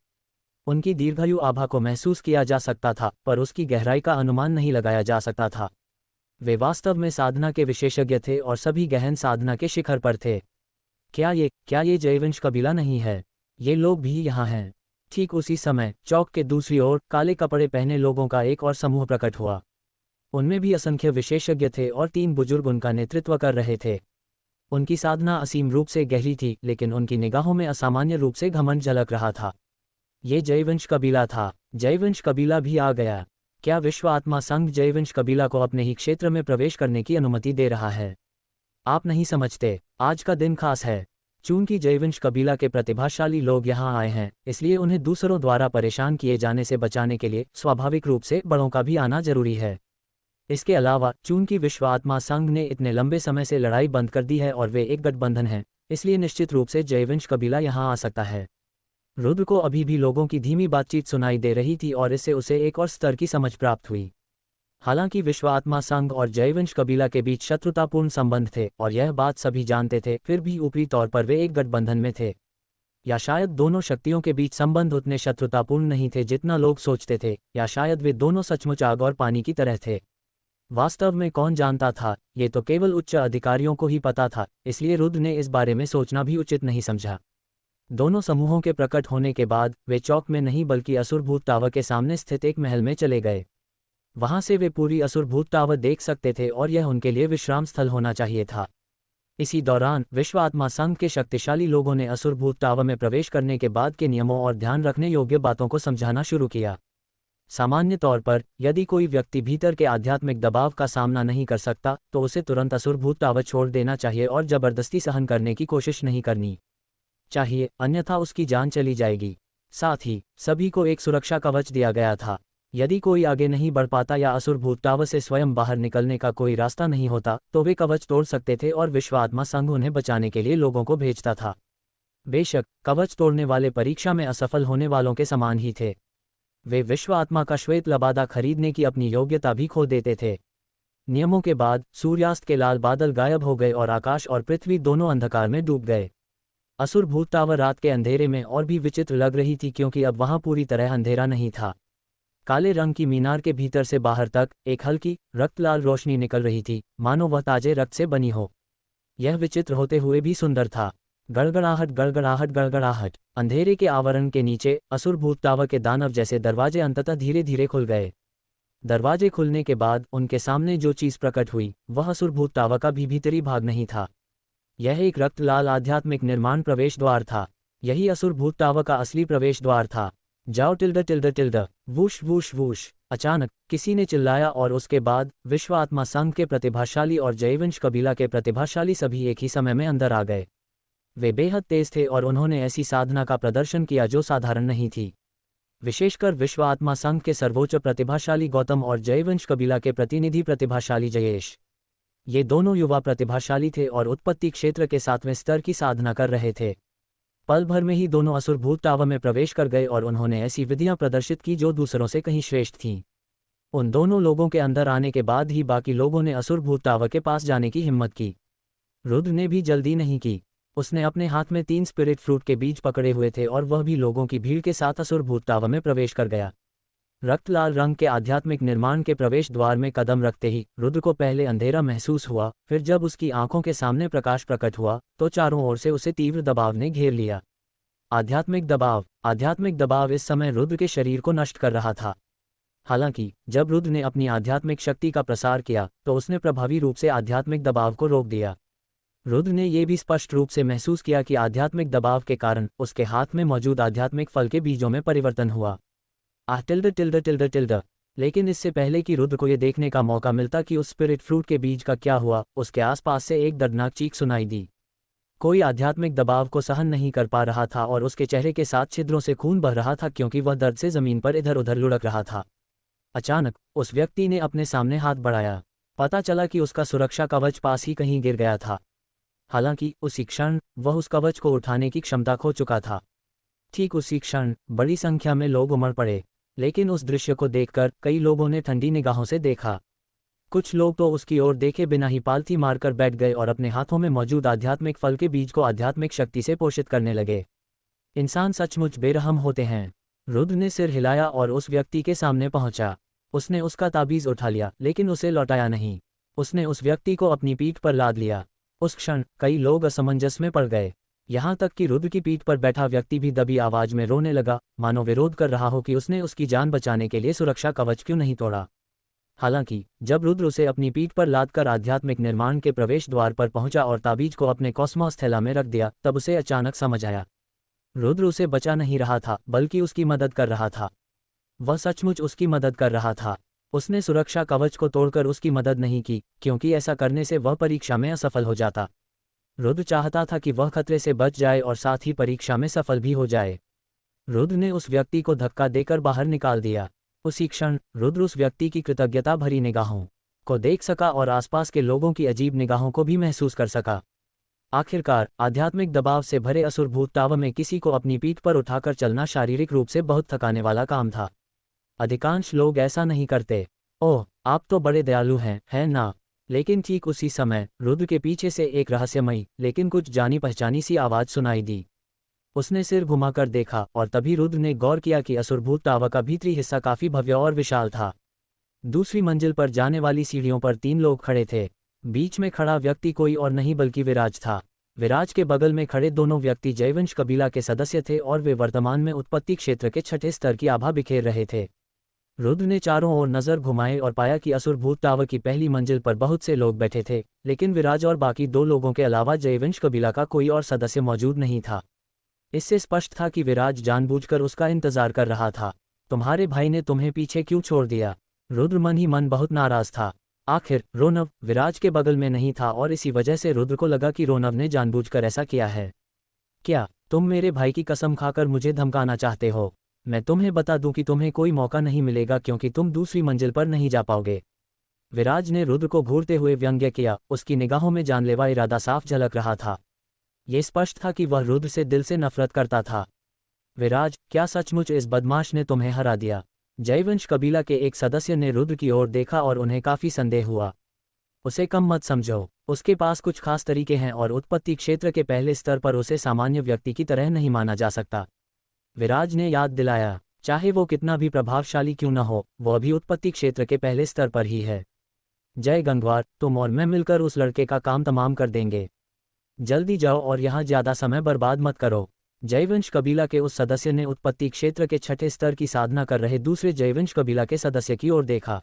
उनकी दीर्घायु आभा को महसूस किया जा सकता था, पर उसकी गहराई का अनुमान नहीं लगाया जा सकता था। वे वास्तव में साधना के विशेषज्ञ थे और सभी गहन साधना के शिखर पर थे। क्या ये जयवंश कबीला नहीं है? ये लोग भी यहाँ हैं। ठीक उसी समय चौक के दूसरी ओर काले कपड़े पहने लोगों का एक और समूह प्रकट हुआ। उनमें भी असंख्य विशेषज्ञ थे और 3 बुजुर्ग उनका नेतृत्व कर रहे थे। उनकी साधना असीम रूप से गहरी थी, लेकिन उनकी निगाहों में असामान्य रूप से घमंड झलक रहा था। ये जयवंश कबीला था। जयवंश कबीला भी आ गया। क्या विश्व आत्मा संघ जयवंश कबीला को अपने ही क्षेत्र में प्रवेश करने की अनुमति दे रहा है? आप नहीं समझते, आज का दिन खास है। चूंकि जयवंश कबीला के प्रतिभाशाली लोग यहाँ आए हैं, इसलिए उन्हें दूसरों द्वारा परेशान किए जाने से बचाने के लिए स्वाभाविक रूप से बड़ों का भी आना जरूरी है। इसके अलावा चूंकि विश्व आत्मा संघ ने इतने लंबे समय से लड़ाई बंद कर दी है और वे एक गठबंधन हैं, इसलिए निश्चित रूप से जयवंश कबीला यहाँ आ सकता है। रुद्र को अभी भी लोगों की धीमी बातचीत सुनाई दे रही थी और इससे उसे एक और स्तर की समझ प्राप्त हुई। हालांकि विश्व आत्मा संघ और जयवंश कबीला के बीच शत्रुतापूर्ण संबंध थे और यह बात सभी जानते थे, फिर भी ऊपरी तौर पर वे एक गठबंधन में थे। या शायद दोनों शक्तियों के बीच संबंध उतने शत्रुतापूर्ण नहीं थे जितना लोग सोचते थे, या शायद वे दोनों सचमुच आग और पानी की तरह थे। वास्तव में कौन जानता था? ये तो केवल उच्च अधिकारियों को ही पता था, इसलिए रुद्र ने इस बारे में सोचना भी उचित नहीं समझा। दोनों समूहों के प्रकट होने के बाद वे चौक में नहीं बल्कि असुरभूत टावर के सामने स्थित एक महल में चले गए। वहां से वे पूरी असुरभूत टावर देख सकते थे और यह उनके लिए विश्राम स्थल होना चाहिए था। इसी दौरान विश्व आत्मा संघ के शक्तिशाली लोगों ने असुरभूत टावर में प्रवेश करने के बाद के नियमों और ध्यान रखने योग्य बातों को समझाना शुरू किया। सामान्य तौर पर यदि कोई व्यक्ति भीतर के आध्यात्मिक दबाव का सामना नहीं कर सकता तो उसे तुरंत असुरभूत टावर छोड़ देना चाहिए और जबरदस्ती सहन करने की कोशिश नहीं करनी चाहिए, अन्यथा उसकी जान चली जाएगी। साथ ही सभी को एक सुरक्षा कवच दिया गया था। यदि कोई आगे नहीं बढ़ पाता या असुर भूत टावर से स्वयं बाहर निकलने का कोई रास्ता नहीं होता तो वे कवच तोड़ सकते थे और विश्व आत्मा संघ उन्हें बचाने के लिए लोगों को भेजता था। बेशक कवच तोड़ने वाले परीक्षा में असफल होने वालों के समान ही थे। वे विश्व आत्मा का श्वेत लबादा खरीदने की अपनी योग्यता भी खो देते थे। नियमों के बाद सूर्यास्त के लाल बादल गायब हो गए और आकाश और पृथ्वी दोनों अंधकार में डूब गए। असुर भूत टावर रात के अंधेरे में और भी विचित्र लग रही थी क्योंकि अब वहां पूरी तरह अंधेरा नहीं था। काले रंग की मीनार के भीतर से बाहर तक एक हल्की रक्तलाल रोशनी निकल रही थी, मानो वह ताजे रक्त से बनी हो। यह विचित्र होते हुए भी सुंदर था। गड़गड़ाहट गड़गड़ाहट गड़गड़ाहट। अंधेरे के आवरण के नीचे असुर भूत टावर के दानव जैसे दरवाजे अंततः धीरे धीरे खुल गए। दरवाजे खुलने के बाद उनके सामने जो चीज प्रकट हुई वह असुर भूत टावर का भी भीतरी भाग नहीं था। यह एक रक्तलाल आध्यात्मिक निर्माण प्रवेश द्वार था। यही असुर भूत टावर का असली प्रवेश द्वार था। जाओ tilde tilde tilde, whoosh whoosh whoosh. अचानक किसी ने चिल्लाया और उसके बाद विश्व आत्मा संघ के प्रतिभाशाली और जयवंश कबीला के प्रतिभाशाली सभी एक ही समय में अंदर आ गए। वे बेहद तेज थे और उन्होंने ऐसी साधना का प्रदर्शन किया जो साधारण नहीं थी। विशेषकर विश्व आत्मा संघ के सर्वोच्च प्रतिभाशाली गौतम और जयवंश कबीला के प्रतिनिधि प्रतिभाशाली जयेश। ये दोनों युवा प्रतिभाशाली थे और उत्पत्ति क्षेत्र के 7वें स्तर की साधना कर रहे थे। पल भर में ही दोनों असुर भूत टावर में प्रवेश कर गए और उन्होंने ऐसी विधियां प्रदर्शित की जो दूसरों से कहीं श्रेष्ठ थीं। उन दोनों लोगों के अंदर आने के बाद ही बाकी लोगों ने असुर भूत टावर के पास जाने की हिम्मत की। रुद्र ने भी जल्दी नहीं की। उसने अपने हाथ में 3 स्पिरिट फ्रूट के बीज पकड़े हुए थे और वह भी लोगों की भीड़ के साथ असुर भूत टावर में प्रवेश कर गया। रक्तलाल रंग के आध्यात्मिक निर्माण के प्रवेश द्वार में कदम रखते ही रुद्र को पहले अंधेरा महसूस हुआ, फिर जब उसकी आंखों के सामने प्रकाश प्रकट हुआ तो चारों ओर से उसे तीव्र दबाव ने घेर लिया। आध्यात्मिक दबाव इस समय रुद्र के शरीर को नष्ट कर रहा था। हालांकि जब रुद्र ने अपनी आध्यात्मिक शक्ति का प्रसार किया तो उसने प्रभावी रूप से आध्यात्मिक दबाव को रोक दिया। रुद्र ने यह भी स्पष्ट रूप से महसूस किया कि आध्यात्मिक दबाव के कारण उसके हाथ में मौजूद आध्यात्मिक फल के बीजों में परिवर्तन हुआ। Tilde tilde tilde tilde. लेकिन इससे पहले कि रुद्र को यह देखने का मौका मिलता कि उस स्पिरिट फ्रूट के बीज का क्या हुआ, उसके आसपास से एक दर्दनाक चीख सुनाई दी। कोई आध्यात्मिक दबाव को सहन नहीं कर पा रहा था और उसके चेहरे के 7 छिद्रों से खून बह रहा था क्योंकि वह दर्द से जमीन पर इधर उधर लुढ़क रहा था। अचानक उस व्यक्ति ने अपने सामने हाथ बढ़ाया। पता चला कि उसका सुरक्षा कवच पास ही कहीं गिर गया था। हालांकि उसी क्षण वह उस कवच को उठाने की क्षमता खो चुका था। ठीक उसी क्षण बड़ी संख्या में लोग उमड़ पड़े, लेकिन उस दृश्य को देखकर कई लोगों ने ठंडी निगाहों से देखा। कुछ लोग तो उसकी ओर देखे बिना ही पालथी मारकर बैठ गए और अपने हाथों में मौजूद आध्यात्मिक फल के बीज को आध्यात्मिक शक्ति से पोषित करने लगे। इंसान सचमुच बेरहम होते हैं। रुद्र ने सिर हिलाया और उस व्यक्ति के सामने पहुंचा। उसने उसका ताबीज उठा लिया लेकिन उसे लौटाया नहीं। उसने उस व्यक्ति को अपनी पीठ पर लाद लिया। उस क्षण कई लोग असमंजस में पड़ गए। यहाँ तक कि रुद्र की पीठ पर बैठा व्यक्ति भी दबी आवाज में रोने लगा, मानो विरोध कर रहा हो कि उसने उसकी जान बचाने के लिए सुरक्षा कवच क्यों नहीं तोड़ा। हालांकि जब रुद्र उसे अपनी पीठ पर लादकर आध्यात्मिक निर्माण के प्रवेश द्वार पर पहुंचा और ताबीज को अपने कॉस्मोस थैला में रख दिया, तब उसे अचानक समझ आया रुद्र उसे बचा नहीं रहा था बल्कि उसकी मदद कर रहा था। वह सचमुच उसकी मदद कर रहा था। उसने सुरक्षा कवच को तोड़कर उसकी मदद नहीं की क्योंकि ऐसा करने से वह परीक्षा में असफल हो जाता। रुद्र चाहता था कि वह खतरे से बच जाए और साथ ही परीक्षा में सफल भी हो जाए। रुद्र ने उस व्यक्ति को धक्का देकर बाहर निकाल दिया। उसी क्षण रुद्र उस व्यक्ति की कृतज्ञता भरी निगाहों को देख सका और आसपास के लोगों की अजीब निगाहों को भी महसूस कर सका। आखिरकार आध्यात्मिक दबाव से भरे असुर भूत टावर में किसी को अपनी पीठ पर उठाकर चलना शारीरिक रूप से बहुत थकाने वाला काम था। अधिकांश लोग ऐसा नहीं करते। ओह, आप तो बड़े दयालु हैं, है ना? लेकिन ठीक उसी समय रुद्र के पीछे से एक रहस्यमयी लेकिन कुछ जानी पहचानी सी आवाज सुनाई दी। उसने सिर घुमाकर देखा और तभी रुद्र ने गौर किया कि असुरभूत टावर का भीतरी हिस्सा काफी भव्य और विशाल था। दूसरी मंजिल पर जाने वाली सीढ़ियों पर 3 लोग खड़े थे। बीच में खड़ा व्यक्ति कोई और नहीं बल्कि विराज था। विराज के बगल में खड़े दोनों व्यक्ति जयवंश कबीला के सदस्य थे और वे वर्तमान में उत्पत्ति क्षेत्र के 6ठे स्तर की आभा बिखेर रहे थे। रुद्र ने चारों ओर नजर घुमाए और पाया कि असुरभूत टावर की पहली मंजिल पर बहुत से लोग बैठे थे, लेकिन विराज और बाकी 2 लोगों के अलावा जयवंश कबीला का कोई और सदस्य मौजूद नहीं था। इससे स्पष्ट था कि विराज जानबूझकर उसका इंतजार कर रहा था। तुम्हारे भाई ने तुम्हें पीछे क्यों छोड़ दिया? रुद्र मन ही मन बहुत नाराज था। आखिर रोनव विराज के बगल में नहीं था और इसी वजह से रुद्र को लगा कि रोनव ने जानबूझकर ऐसा किया है। क्या तुम मेरे भाई की कसम खाकर मुझे धमकाना चाहते हो। मैं तुम्हें बता दूं कि तुम्हें कोई मौका नहीं मिलेगा क्योंकि तुम दूसरी मंजिल पर नहीं जा पाओगे। विराज ने रुद्र को घूरते हुए व्यंग्य किया, उसकी निगाहों में जानलेवा इरादा साफ झलक रहा था। ये स्पष्ट था कि वह रुद्र से दिल से नफरत करता था। विराज, क्या सचमुच इस बदमाश ने तुम्हें हरा दिया? जयवंश कबीला के एक सदस्य ने रुद्र की ओर देखा और उन्हें काफी संदेह हुआ। उसे कम मत समझो, उसके पास कुछ खास तरीके हैं और उत्पत्ति क्षेत्र के पहले स्तर पर उसे सामान्य व्यक्ति की तरह नहीं माना जा सकता। विराज ने याद दिलाया, चाहे वो कितना भी प्रभावशाली क्यों न हो, वो अभी उत्पत्ति क्षेत्र के पहले स्तर पर ही है। जय गंगवार, तुम और मैं मिलकर उस लड़के का काम तमाम कर देंगे। जल्दी जाओ और यहाँ ज्यादा समय बर्बाद मत करो। जयवंश कबीला के उस सदस्य ने उत्पत्ति क्षेत्र के छठे स्तर की साधना कर रहे दूसरे जयवंश कबीला के सदस्य की ओर देखा।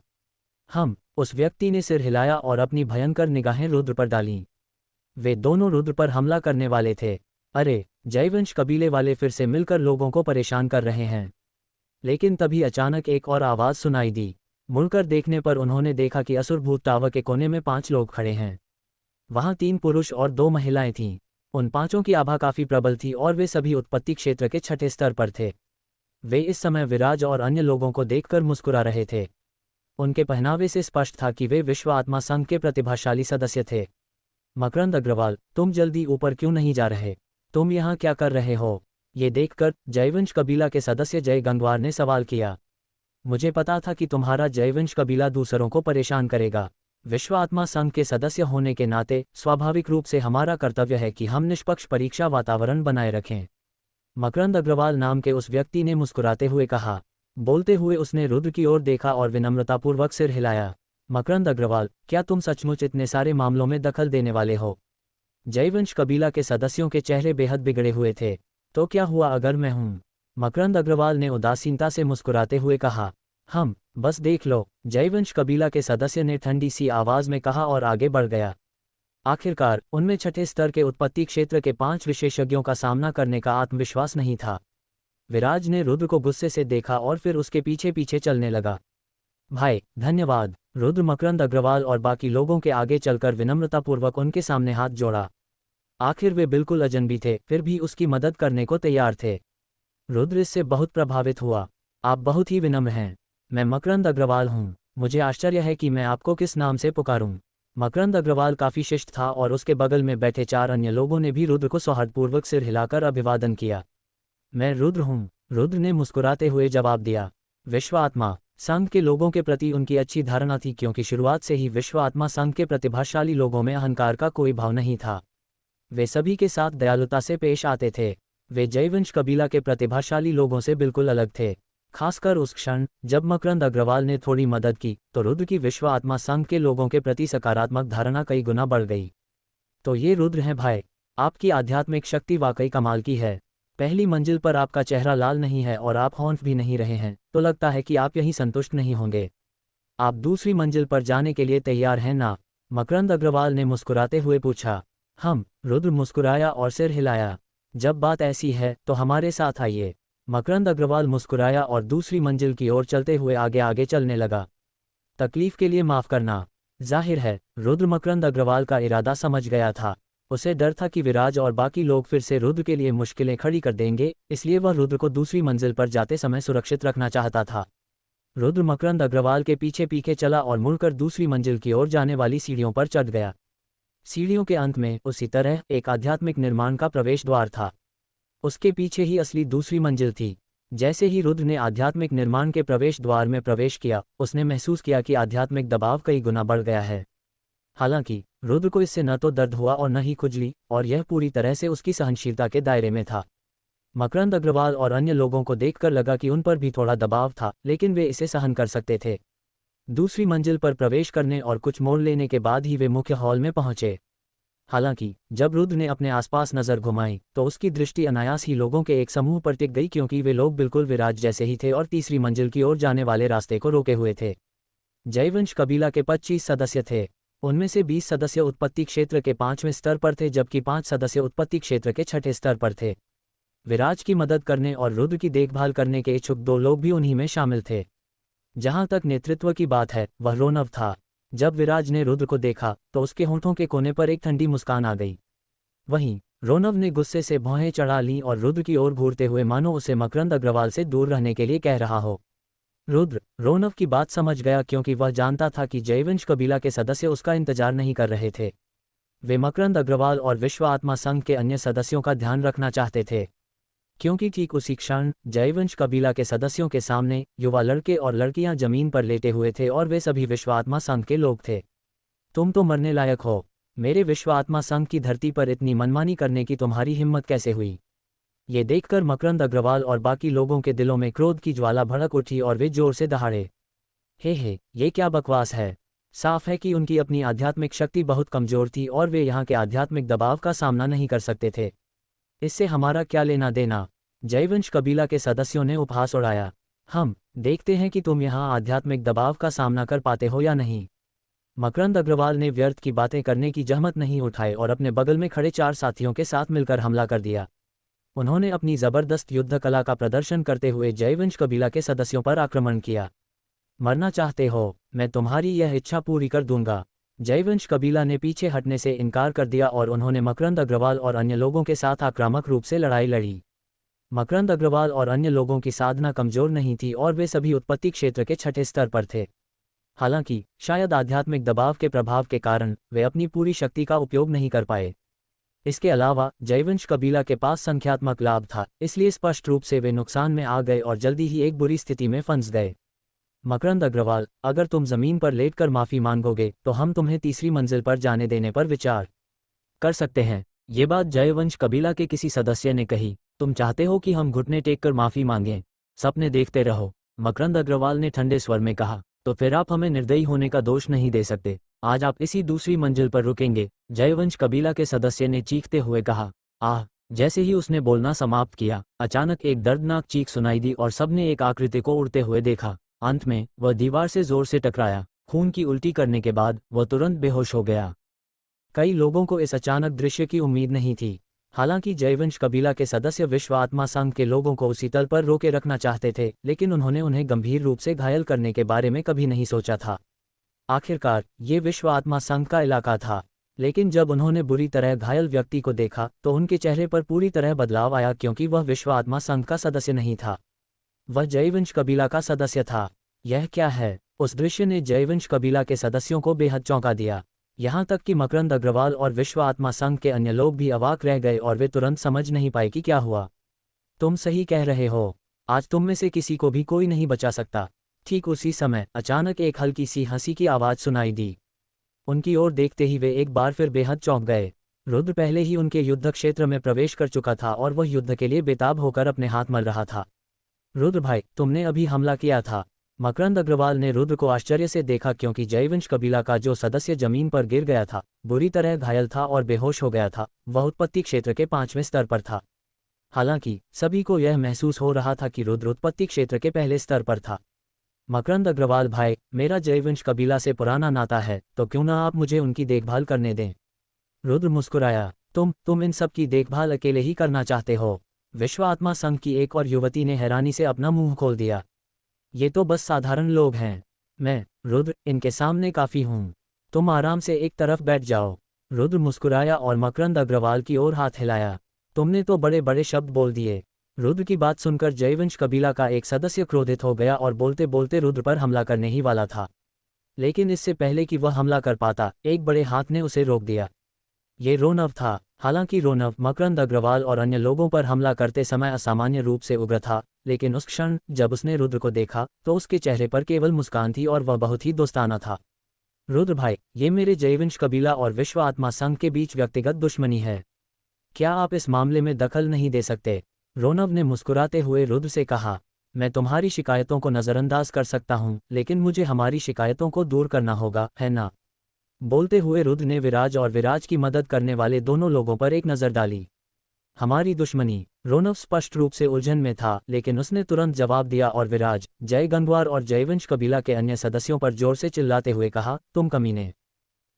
उस व्यक्ति ने सिर हिलाया और अपनी भयंकर निगाहें रुद्र पर डालीं। वे दोनों रुद्र पर हमला करने वाले थे। अरे, जयवंश कबीले वाले फिर से मिलकर लोगों को परेशान कर रहे हैं। लेकिन तभी अचानक एक और आवाज सुनाई दी। मुड़कर देखने पर उन्होंने देखा कि असुरभूत टावर के कोने में 5 लोग खड़े हैं। वहां 3 पुरुष और 2 महिलाएं थीं। उन 5ओं की आभा काफी प्रबल थी और वे सभी उत्पत्ति क्षेत्र के छठे स्तर पर थे। वे इस समय विराज और अन्य लोगों को देखकर मुस्कुरा रहे थे। उनके पहनावे से स्पष्ट था कि वे विश्व आत्मा संघ के प्रतिभाशाली सदस्य थे। मकरंद अग्रवाल, तुम जल्दी ऊपर क्यों नहीं जा रहे? तुम यहाँ क्या कर रहे हो? ये देखकर जयवंश कबीला के सदस्य जय गंगवार ने सवाल किया। मुझे पता था कि तुम्हारा जयवंश कबीला दूसरों को परेशान करेगा। विश्व आत्मा संघ के सदस्य होने के नाते स्वाभाविक रूप से हमारा कर्तव्य है कि हम निष्पक्ष परीक्षा वातावरण बनाए रखें। मकरंद अग्रवाल नाम के उस व्यक्ति ने मुस्कुराते हुए कहा। बोलते हुए उसने रुद्र की ओर देखा और विनम्रतापूर्वक सिर हिलाया। मकरंद अग्रवाल, क्या तुम सचमुच इतने सारे मामलों में दखल देने वाले हो? जयवंश कबीला के सदस्यों के चेहरे बेहद बिगड़े हुए थे। तो क्या हुआ अगर मैं हूं? मकरंद अग्रवाल ने उदासीनता से मुस्कुराते हुए कहा। बस देख लो, जयवंश कबीला के सदस्य ने ठंडी सी आवाज में कहा और आगे बढ़ गया। आखिरकार उनमें छठे स्तर के उत्पत्ति क्षेत्र के 5 विशेषज्ञों का सामना करने का आत्मविश्वास नहीं था। विराज ने रुद्र को गुस्से से देखा और फिर उसके पीछे पीछे चलने लगा। भाई, धन्यवाद। रुद्र मकरंद अग्रवाल और बाकी लोगों के आगे चलकर विनम्रतापूर्वक उनके सामने हाथ जोड़ा। आखिर वे बिल्कुल अजनबी थे, फिर भी उसकी मदद करने को तैयार थे। रुद्र इससे बहुत प्रभावित हुआ। आप बहुत ही विनम्र हैं। मैं मकरंद अग्रवाल हूँ। मुझे आश्चर्य है कि मैं आपको किस नाम से पुकारूं। मकरंद अग्रवाल काफी शिष्ट था और उसके बगल में बैठे 4 अन्य लोगों ने भी रुद्र को सौहार्दपूर्वक सिर हिलाकर अभिवादन किया। मैं रुद्र हूँ, रुद्र ने मुस्कुराते हुए जवाब दिया। विश्व आत्मा संघ के लोगों के प्रति उनकी अच्छी धारणा थी क्योंकि शुरुआत से ही विश्व आत्मा संघ के प्रतिभाशाली लोगों में अहंकार का कोई भाव नहीं था। वे सभी के साथ दयालुता से पेश आते थे। वे जयवंश कबीला के प्रतिभाशाली लोगों से बिल्कुल अलग थे। खासकर उस क्षण जब मकरंद अग्रवाल ने थोड़ी मदद की तो रुद्र की विश्व आत्मा संघ के लोगों के प्रति सकारात्मक धारणा कई गुना बढ़ गई। तो ये रुद्र हैं भाई, आपकी आध्यात्मिक शक्ति वाकई कमाल की है। पहली मंजिल पर आपका चेहरा लाल नहीं है और आप हौंफ भी नहीं रहे हैं, तो लगता है कि आप यहीं संतुष्ट नहीं होंगे। आप दूसरी मंजिल पर जाने के लिए तैयार हैं ना? मकरंद अग्रवाल ने मुस्कुराते हुए पूछा। रुद्र मुस्कुराया और सिर हिलाया। जब बात ऐसी है तो हमारे साथ आइए। मकरंद अग्रवाल मुस्कुराया और दूसरी मंजिल की ओर चलते हुए आगे आगे चलने लगा। तकलीफ के लिए माफ करना। जाहिर है रुद्र मकरंद अग्रवाल का इरादा समझ गया था। उसे डर था कि विराज और बाकी लोग फिर से रुद्र के लिए मुश्किलें खड़ी कर देंगे, इसलिए वह रुद्र को दूसरी मंजिल पर जाते समय सुरक्षित रखना चाहता था। रुद्र मकरंद अग्रवाल के पीछे पीछे चला और मुड़कर दूसरी मंजिल की ओर जाने वाली सीढ़ियों पर चढ़ गया। सीढ़ियों के अंत में उसी तरह एक आध्यात्मिक निर्माण का प्रवेश द्वार था। उसके पीछे ही असली दूसरी मंजिल थी। जैसे ही रुद्र ने आध्यात्मिक निर्माण के प्रवेश द्वार में प्रवेश किया, उसने महसूस किया कि आध्यात्मिक दबाव कई गुना बढ़ गया है। हालांकि रुद्र को इससे न तो दर्द हुआ और न ही खुजली, और यह पूरी तरह से उसकी सहनशीलता के दायरे में था। मकरंद अग्रवाल और अन्य लोगों को देखकर लगा कि उन पर भी थोड़ा दबाव था, लेकिन वे इसे सहन कर सकते थे। दूसरी मंजिल पर प्रवेश करने और कुछ मोड़ लेने के बाद ही वे मुख्य हॉल में पहुंचे। हालांकि जब रुद्र ने अपने आसपास नजर घुमाई तो उसकी दृष्टि अनायास ही लोगों के एक समूह पर टिक गई, क्योंकि वे लोग बिल्कुल विराज जैसे ही थे और तीसरी मंजिल की ओर जाने वाले रास्ते को रोके हुए थे। जयवंश कबीला के 25 सदस्य थे। उनमें से 20 सदस्य उत्पत्ति क्षेत्र के 5वें स्तर पर थे, जबकि 5 सदस्य उत्पत्ति क्षेत्र के 6ठे स्तर पर थे। विराज की मदद करने और रुद्र की देखभाल करने के इच्छुक 2 लोग भी उन्हीं में शामिल थे। जहां तक नेतृत्व की बात है, वह रोनव था। जब विराज ने रुद्र को देखा तो उसके होंठों के कोने पर एक ठंडी मुस्कान आ गई। वहीं रोनव ने गुस्से से भौहें चढ़ा लीं और रुद्र की ओर घूरते हुए मानो उसे मकरंद अग्रवाल से दूर रहने के लिए कह रहा हो। रुद्र रोनव की बात समझ गया क्योंकि वह जानता था कि जयवंश कबीला के सदस्य उसका इंतजार नहीं कर रहे थे। वे मकरंद अग्रवाल और विश्व आत्मा संघ के अन्य सदस्यों का ध्यान रखना चाहते थे, क्योंकि ठीक उसी क्षण जयवंश कबीला के सदस्यों के सामने युवा लड़के और लड़कियां जमीन पर लेटे हुए थे और वे सभी विश्व आत्मा संघ के लोग थे। तुम तो मरने लायक हो। मेरे विश्व आत्मा संघ की धरती पर इतनी मनमानी करने की तुम्हारी हिम्मत कैसे हुई? ये देखकर मकरंद अग्रवाल और बाकी लोगों के दिलों में क्रोध की ज्वाला भड़क उठी और वे जोर से दहाड़े। हे, ये क्या बकवास है? साफ है कि उनकी अपनी आध्यात्मिक शक्ति बहुत कमजोर थी और वे यहाँ के आध्यात्मिक दबाव का सामना नहीं कर सकते थे। इससे हमारा क्या लेना देना? जयवंश कबीला के सदस्यों ने उपहास उड़ाया। हम देखते हैं कि तुम यहाँ आध्यात्मिक दबाव का सामना कर पाते हो या नहीं। मकरंद अग्रवाल ने व्यर्थ की बातें करने की जहमत नहीं उठाई और अपने बगल में खड़े 4 साथियों के साथ मिलकर हमला कर दिया। उन्होंने अपनी जबरदस्त युद्ध कला का प्रदर्शन करते हुए जयवंश कबीला के सदस्यों पर आक्रमण किया। मरना चाहते हो? मैं तुम्हारी यह इच्छा पूरी कर दूंगा। जयवंश कबीला ने पीछे हटने से इनकार कर दिया और उन्होंने मकरंद अग्रवाल और अन्य लोगों के साथ आक्रामक रूप से लड़ाई लड़ी। मकरंद अग्रवाल और अन्य लोगों की साधना कमजोर नहीं थी और वे सभी उत्पत्ति क्षेत्र के 6ठे स्तर पर थे। हालांकि शायद आध्यात्मिक दबाव के प्रभाव के कारण वे अपनी पूरी शक्ति का उपयोग नहीं कर पाए। इसके अलावा जयवंश कबीला के पास संख्यात्मक लाभ था, इसलिए स्पष्ट रूप से वे नुकसान में आ गए और जल्दी ही एक बुरी स्थिति में फंस गए। मकरंद अग्रवाल, अगर तुम जमीन पर लेटकर माफी मांगोगे तो हम तुम्हें तीसरी मंजिल पर जाने देने पर विचार कर सकते हैं। ये बात जयवंश कबीला के किसी सदस्य ने कही। तुम चाहते हो कि हम घुटने टेककर माफी मांगें? सपने देखते रहो। मकरंद अग्रवाल ने ठंडे स्वर में कहा। तो फिर आप हमें निर्दयी होने का दोष नहीं दे सकते। आज आप इसी दूसरी मंजिल पर रुकेंगे। जयवंश कबीला के सदस्य ने चीखते हुए कहा। आह! जैसे ही उसने बोलना समाप्त किया, अचानक एक दर्दनाक चीख सुनाई दी और सबने एक आकृति को उड़ते हुए देखा। अंत में वह दीवार से जोर से टकराया। खून की उल्टी करने के बाद वह तुरंत बेहोश हो गया। कई लोगों को इस अचानक दृश्य की उम्मीद नहीं थी। हालांकि जयवंश कबीला के सदस्य विश्व आत्मा संघ के लोगों को उसी तल पर रोके रखना चाहते थे, लेकिन उन्होंने उन्हें गंभीर रूप से घायल करने के बारे में कभी नहीं सोचा था। आखिरकार ये विश्व आत्मा संघ का इलाका था, लेकिन जब उन्होंने बुरी तरह घायल व्यक्ति को देखा तो उनके चेहरे पर पूरी तरह बदलाव आया, क्योंकि वह विश्व आत्मा संघ का सदस्य नहीं था, वह जयवंश कबीला का सदस्य था। यह क्या है? उस दृश्य ने जयवंश कबीला के सदस्यों को बेहद चौंका दिया। यहाँ तक कि मकरंद अग्रवाल और विश्व आत्मा संघ के अन्य लोग भी अवाक रह गए और वे तुरंत समझ नहीं पाए कि क्या हुआ। तुम सही कह रहे हो। आज तुम में से किसी को भी कोई नहीं बचा सकता। ठीक उसी समय अचानक एक हल्की सी हंसी की आवाज़ सुनाई दी। उनकी ओर देखते ही वे एक बार फिर बेहद चौंक गए। रुद्र पहले ही उनके युद्ध क्षेत्र में प्रवेश कर चुका था और वह युद्ध के लिए बेताब होकर अपने हाथ मल रहा था। रुद्र भाई, तुमने अभी हमला किया था। मकरंद अग्रवाल ने रुद्र को आश्चर्य से देखा, क्योंकि जयवंश कबीला का जो सदस्य जमीन पर गिर गया था, बुरी तरह घायल था और बेहोश हो गया था, वह उत्पत्ति क्षेत्र के 5वें स्तर पर था। हालांकि सभी को यह महसूस हो रहा था कि रुद्र उत्पत्ति क्षेत्र के पहले स्तर पर था। मकरंद अग्रवाल भाई, मेरा जयवंश कबीला से पुराना नाता है, तो क्यों ना आप मुझे उनकी देखभाल करने दें। रुद्र मुस्कुराया। तुम इन सब की देखभाल अकेले ही करना चाहते हो? विश्व आत्मा संघ की एक और युवती ने हैरानी से अपना मुंह खोल दिया। ये तो बस साधारण लोग हैं। मैं, रुद्र, इनके सामने काफ़ी हूँ। तुम आराम से एक तरफ बैठ जाओ। रुद्र मुस्कुराया और मकरंद अग्रवाल की ओर हाथ हिलाया। तुमने तो बड़े बड़े शब्द बोल दिए। रुद्र की बात सुनकर जयवंश कबीला का एक सदस्य क्रोधित हो गया और बोलते बोलते रुद्र पर हमला करने ही वाला था। लेकिन इससे पहले कि वह हमला कर पाता, एक बड़े हाथ ने उसे रोक दिया। ये रोनव था। हालांकि रोनव मकरंद अग्रवाल और अन्य लोगों पर हमला करते समय असामान्य रूप से उग्र था, लेकिन उस क्षण जब उसने रुद्र को देखा तो उसके चेहरे पर केवल मुस्कान थी और वह बहुत ही दोस्ताना था। रुद्र भाई, ये मेरे जयवंश कबीला और विश्व आत्मा संघ के बीच व्यक्तिगत दुश्मनी है। क्या आप इस मामले में दखल नहीं दे सकते? रोनव ने मुस्कुराते हुए रुद्र से कहा। मैं तुम्हारी शिकायतों को नज़रअंदाज कर सकता हूँ, लेकिन मुझे हमारी शिकायतों को दूर करना होगा, है ना? बोलते हुए रुद्र ने विराज और विराज की मदद करने वाले दोनों लोगों पर एक नज़र डाली। हमारी दुश्मनी? रोनव स्पष्ट रूप से उलझन में था, लेकिन उसने तुरंत जवाब दिया और विराज, जय गंगवार और जयवंश कबीला के अन्य सदस्यों पर जोर से चिल्लाते हुए कहा, तुम कमीने!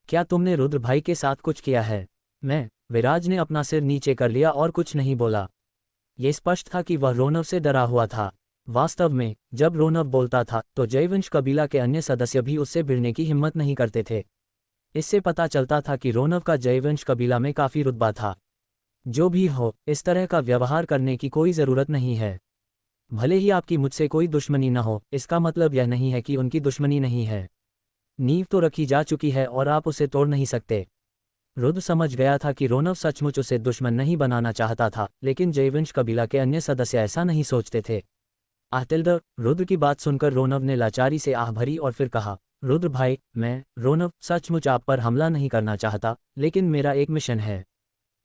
क्या तुमने रुद्र भाई के साथ कुछ किया है? मैं, विराज ने अपना सिर नीचे कर लिया और कुछ नहीं बोला। ये स्पष्ट था कि वह रोनव से डरा हुआ था। वास्तव में जब रोनव बोलता था तो जयवंश कबीला के अन्य सदस्य भी उससे भिड़ने की हिम्मत नहीं करते थे। इससे पता चलता था कि रोनव का जयवंश कबीला में काफ़ी रुतबा था। जो भी हो, इस तरह का व्यवहार करने की कोई ज़रूरत नहीं है। भले ही आपकी मुझसे कोई दुश्मनी न हो, इसका मतलब यह नहीं है कि उनकी दुश्मनी नहीं है। नींव तो रखी जा चुकी है और आप उसे तोड़ नहीं सकते। रुद्र समझ गया था कि रोनव सचमुच उसे दुश्मन नहीं बनाना चाहता था, लेकिन जयवंश कबीला के अन्य सदस्य ऐसा नहीं सोचते थे। आतिल्द, रुद्र की बात सुनकर रोनव ने लाचारी से आह भरी और फिर कहा, रुद्र भाई, मैं रोनव सचमुच आप पर हमला नहीं करना चाहता, लेकिन मेरा एक मिशन है।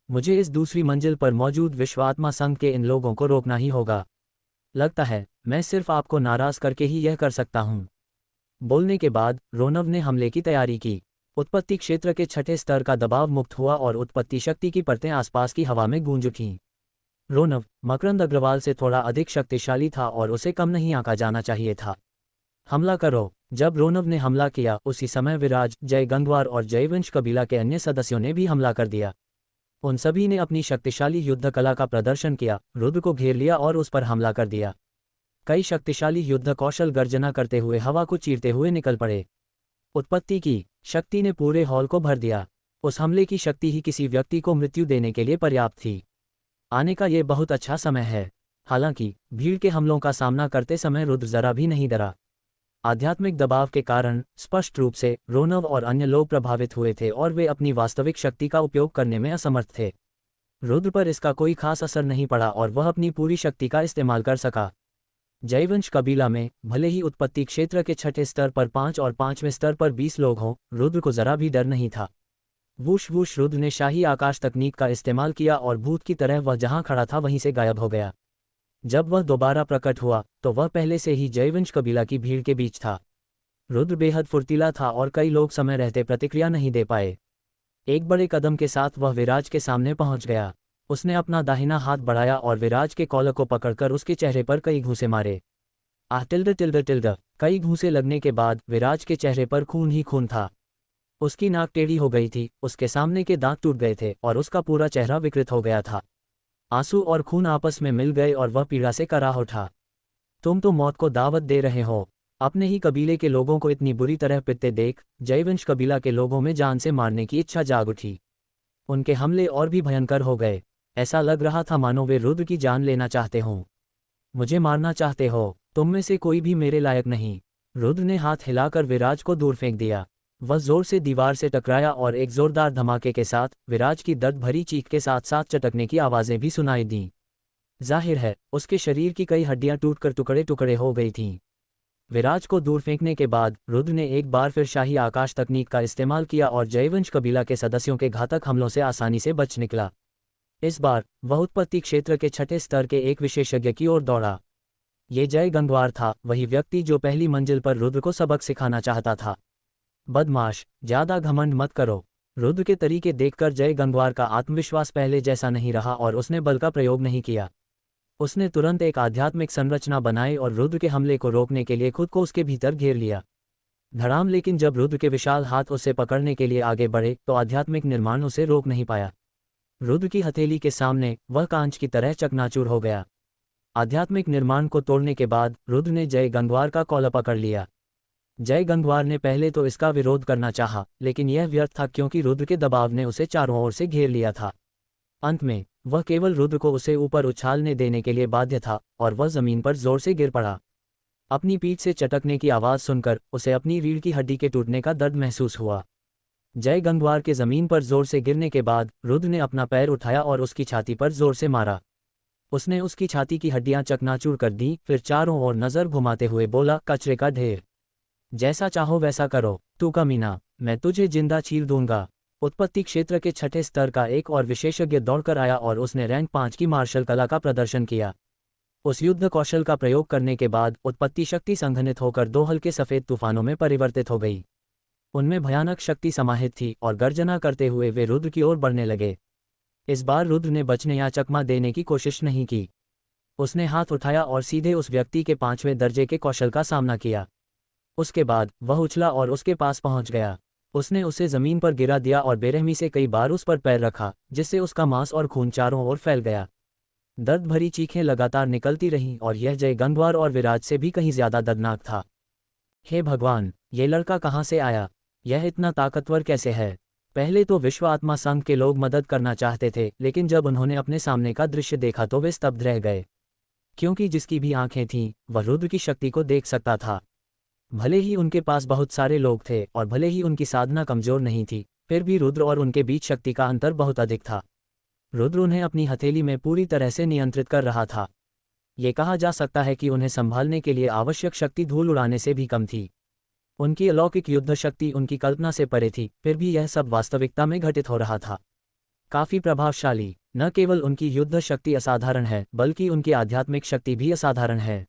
मुझे इस दूसरी मंजिल पर मौजूद विश्वात्मा संघ के इन लोगों को रोकना ही होगा। लगता है मैं सिर्फ आपको नाराज करके ही यह कर सकता हूँ। बोलने के बाद रोनव ने हमले की तैयारी की। उत्पत्ति क्षेत्र के छठे स्तर का दबाव मुक्त हुआ और उत्पत्ति शक्ति की परतें आसपास की हवा में गूंज उठीं। रोनव मकरंद अग्रवाल से थोड़ा अधिक शक्तिशाली था और उसे कम नहीं आंका जाना चाहिए था। हमला करो। जब रोनव ने हमला किया, उसी समय विराज, जय गंगवार और जयवंश कबीला के अन्य सदस्यों ने भी हमला कर दिया। उन सभी ने अपनी शक्तिशाली युद्ध कला का प्रदर्शन किया, रुद्र को घेर लिया और उस पर हमला कर दिया। कई शक्तिशाली युद्ध कौशल गर्जना करते हुए हवा को चीरते हुए निकल पड़े। उत्पत्ति की शक्ति ने पूरे हॉल को भर दिया। उस हमले की शक्ति ही किसी व्यक्ति को मृत्यु देने के लिए पर्याप्त थी। आने का ये बहुत अच्छा समय है। हालांकि भीड़ के हमलों का सामना करते समय रुद्र जरा भी नहीं डरा। आध्यात्मिक दबाव के कारण स्पष्ट रूप से रोनव और अन्य लोग प्रभावित हुए थे और वे अपनी वास्तविक शक्ति का उपयोग करने में असमर्थ थे। रुद्र पर इसका कोई खास असर नहीं पड़ा और वह अपनी पूरी शक्ति का इस्तेमाल कर सका। जयवंश कबीला में भले ही उत्पत्ति क्षेत्र के छठे स्तर पर 5 और 5वें स्तर पर 20 लोग हों, रुद्र को जरा भी डर नहीं था। वूश वूश, रुद्र ने शाही आकाश तकनीक का इस्तेमाल किया और भूत की तरह वह जहां खड़ा था वहीं से गायब हो गया। जब वह दोबारा प्रकट हुआ तो वह पहले से ही जयवंश कबीला की भीड़ के बीच था। रुद्र बेहद फुर्तीला था और कई लोग समय रहते प्रतिक्रिया नहीं दे पाए। एक बड़े कदम के साथ वह विराज के सामने पहुंच गया। उसने अपना दाहिना हाथ बढ़ाया और विराज के कॉलर को पकड़कर उसके चेहरे पर कई घूंसे मारे। Tilde tilde tilde. कई घूंसे लगने के बाद विराज के चेहरे पर खून ही खून था। उसकी नाक टेढ़ी हो गई थी, उसके सामने के दांत टूट गए थे और उसका पूरा चेहरा विकृत हो गया था। आंसू और खून आपस में मिल गए और वह पीड़ा से कराह उठा। तुम तो मौत को दावत दे रहे हो। अपने ही कबीले के लोगों को इतनी बुरी तरह पिटते देख जयवंश कबीला के लोगों में जान से मारने की इच्छा जाग उठी। उनके हमले और भी भयंकर हो गए। ऐसा लग रहा था मानो वे रुद्र की जान लेना चाहते हों। मुझे मारना चाहते हो? तुम में से कोई भी मेरे लायक नहीं। रुद्र ने हाथ हिलाकर विराज को दूर फेंक दिया। वह जोर से दीवार से टकराया और एक जोरदार धमाके के साथ विराज की दर्द भरी चीख के साथ साथ चटकने की आवाज़ें भी सुनाई दीं। जाहिर है उसके शरीर की कई हड्डियां टूटकर टुकड़े टुकड़े हो गई थीं। विराज को दूर फेंकने के बाद रुद्र ने एक बार फिर शाही आकाश तकनीक का इस्तेमाल किया और जयवंश कबीला के सदस्यों के घातक हमलों से आसानी से बच निकला। इस बार वह उत्पत्ति क्षेत्र के छठे स्तर के एक विशेषज्ञ की ओर दौड़ा। ये जय गंगवार था, वही व्यक्ति जो पहली मंजिल पर रुद्र को सबक सिखाना चाहता था। बदमाश, ज्यादा घमंड मत करो। रुद्र के तरीके देखकर जय गंगवार का आत्मविश्वास पहले जैसा नहीं रहा और उसने बल का प्रयोग नहीं किया। उसने तुरंत एक आध्यात्मिक संरचना बनाई और रुद्र के हमले को रोकने के लिए खुद को उसके भीतर घेर लिया। धड़ाम, लेकिन जब रुद्र के विशाल हाथ उसे पकड़ने के लिए आगे बढ़े तो आध्यात्मिक निर्माण उसे रोक नहीं पाया। रुद्र की हथेली के सामने वह कांच की तरह चकनाचूर हो गया। आध्यात्मिक निर्माण को तोड़ने के बाद रुद्र ने जय गंगवार का कॉलर पकड़ लिया। जय गंगवार ने पहले तो इसका विरोध करना चाहा, लेकिन यह व्यर्थ था क्योंकि रुद्र के दबाव ने उसे चारों ओर से घेर लिया था। अंत में वह केवल रुद्र को उसे ऊपर उछालने देने के लिए बाध्य था और वह जमीन पर जोर से गिर पड़ा। अपनी पीठ से चटकने की आवाज़ सुनकर उसे अपनी रीढ़ की हड्डी के टूटने का दर्द महसूस हुआ। जय गंगवार के जमीन पर जोर से गिरने के बाद रुद्र ने अपना पैर उठाया और उसकी छाती पर जोर से मारा। उसने उसकी छाती की हड्डियां चकनाचूर कर दी, फिर चारों ओर नजर घुमाते हुए बोला, कचरे का ढेर, जैसा चाहो वैसा करो। तू कमीना, मैं तुझे जिंदा चीर दूंगा। उत्पत्ति क्षेत्र के छठे स्तर का एक और विशेषज्ञ दौड़कर आया और उसने रैंक 5 की मार्शल कला का प्रदर्शन किया। उस युद्ध कौशल का प्रयोग करने के बाद उत्पत्ति शक्ति संघनित होकर 2 हल्के सफेद तूफानों में परिवर्तित हो गई। उनमें भयानक शक्ति समाहित थी और गर्जना करते हुए वे रुद्र की ओर बढ़ने लगे। इस बार रुद्र ने बचने या चकमा देने की कोशिश नहीं की। उसने हाथ उठाया और सीधे उस व्यक्ति के 5वें दर्जे के कौशल का सामना किया। उसके बाद वह उछला और उसके पास पहुंच गया। उसने उसे जमीन पर गिरा दिया और बेरहमी से कई बार उस पर पैर रखा, जिससे उसका मांस और खून चारों ओर फैल गया। दर्द भरी चीखें लगातार निकलती रहीं और यह जय गंगवार और विराज से भी कहीं ज्यादा दर्दनाक था। हे भगवान, ये लड़का कहाँ से आया? यह इतना ताकतवर कैसे है? पहले तो विश्व आत्मा संघ के लोग मदद करना चाहते थे, लेकिन जब उन्होंने अपने सामने का दृश्य देखा तो वे स्तब्ध रह गए, क्योंकि जिसकी भी आंखें थीं वह रुद्र की शक्ति को देख सकता था। भले ही उनके पास बहुत सारे लोग थे और भले ही उनकी साधना कमजोर नहीं थी, फिर भी रुद्र और उनके बीच शक्ति का अंतर बहुत अधिक था। रुद्र उन्हें अपनी हथेली में पूरी तरह से नियंत्रित कर रहा था। ये कहा जा सकता है कि उन्हें संभालने के लिए आवश्यक शक्ति धूल उड़ाने से भी कम थी। उनकी अलौकिक युद्ध शक्ति उनकी कल्पना से परे थी, फिर भी यह सब वास्तविकता में घटित हो रहा था। काफी प्रभावशाली। न केवल उनकी युद्ध शक्ति असाधारण है, बल्कि उनकी आध्यात्मिक शक्ति भी असाधारण है।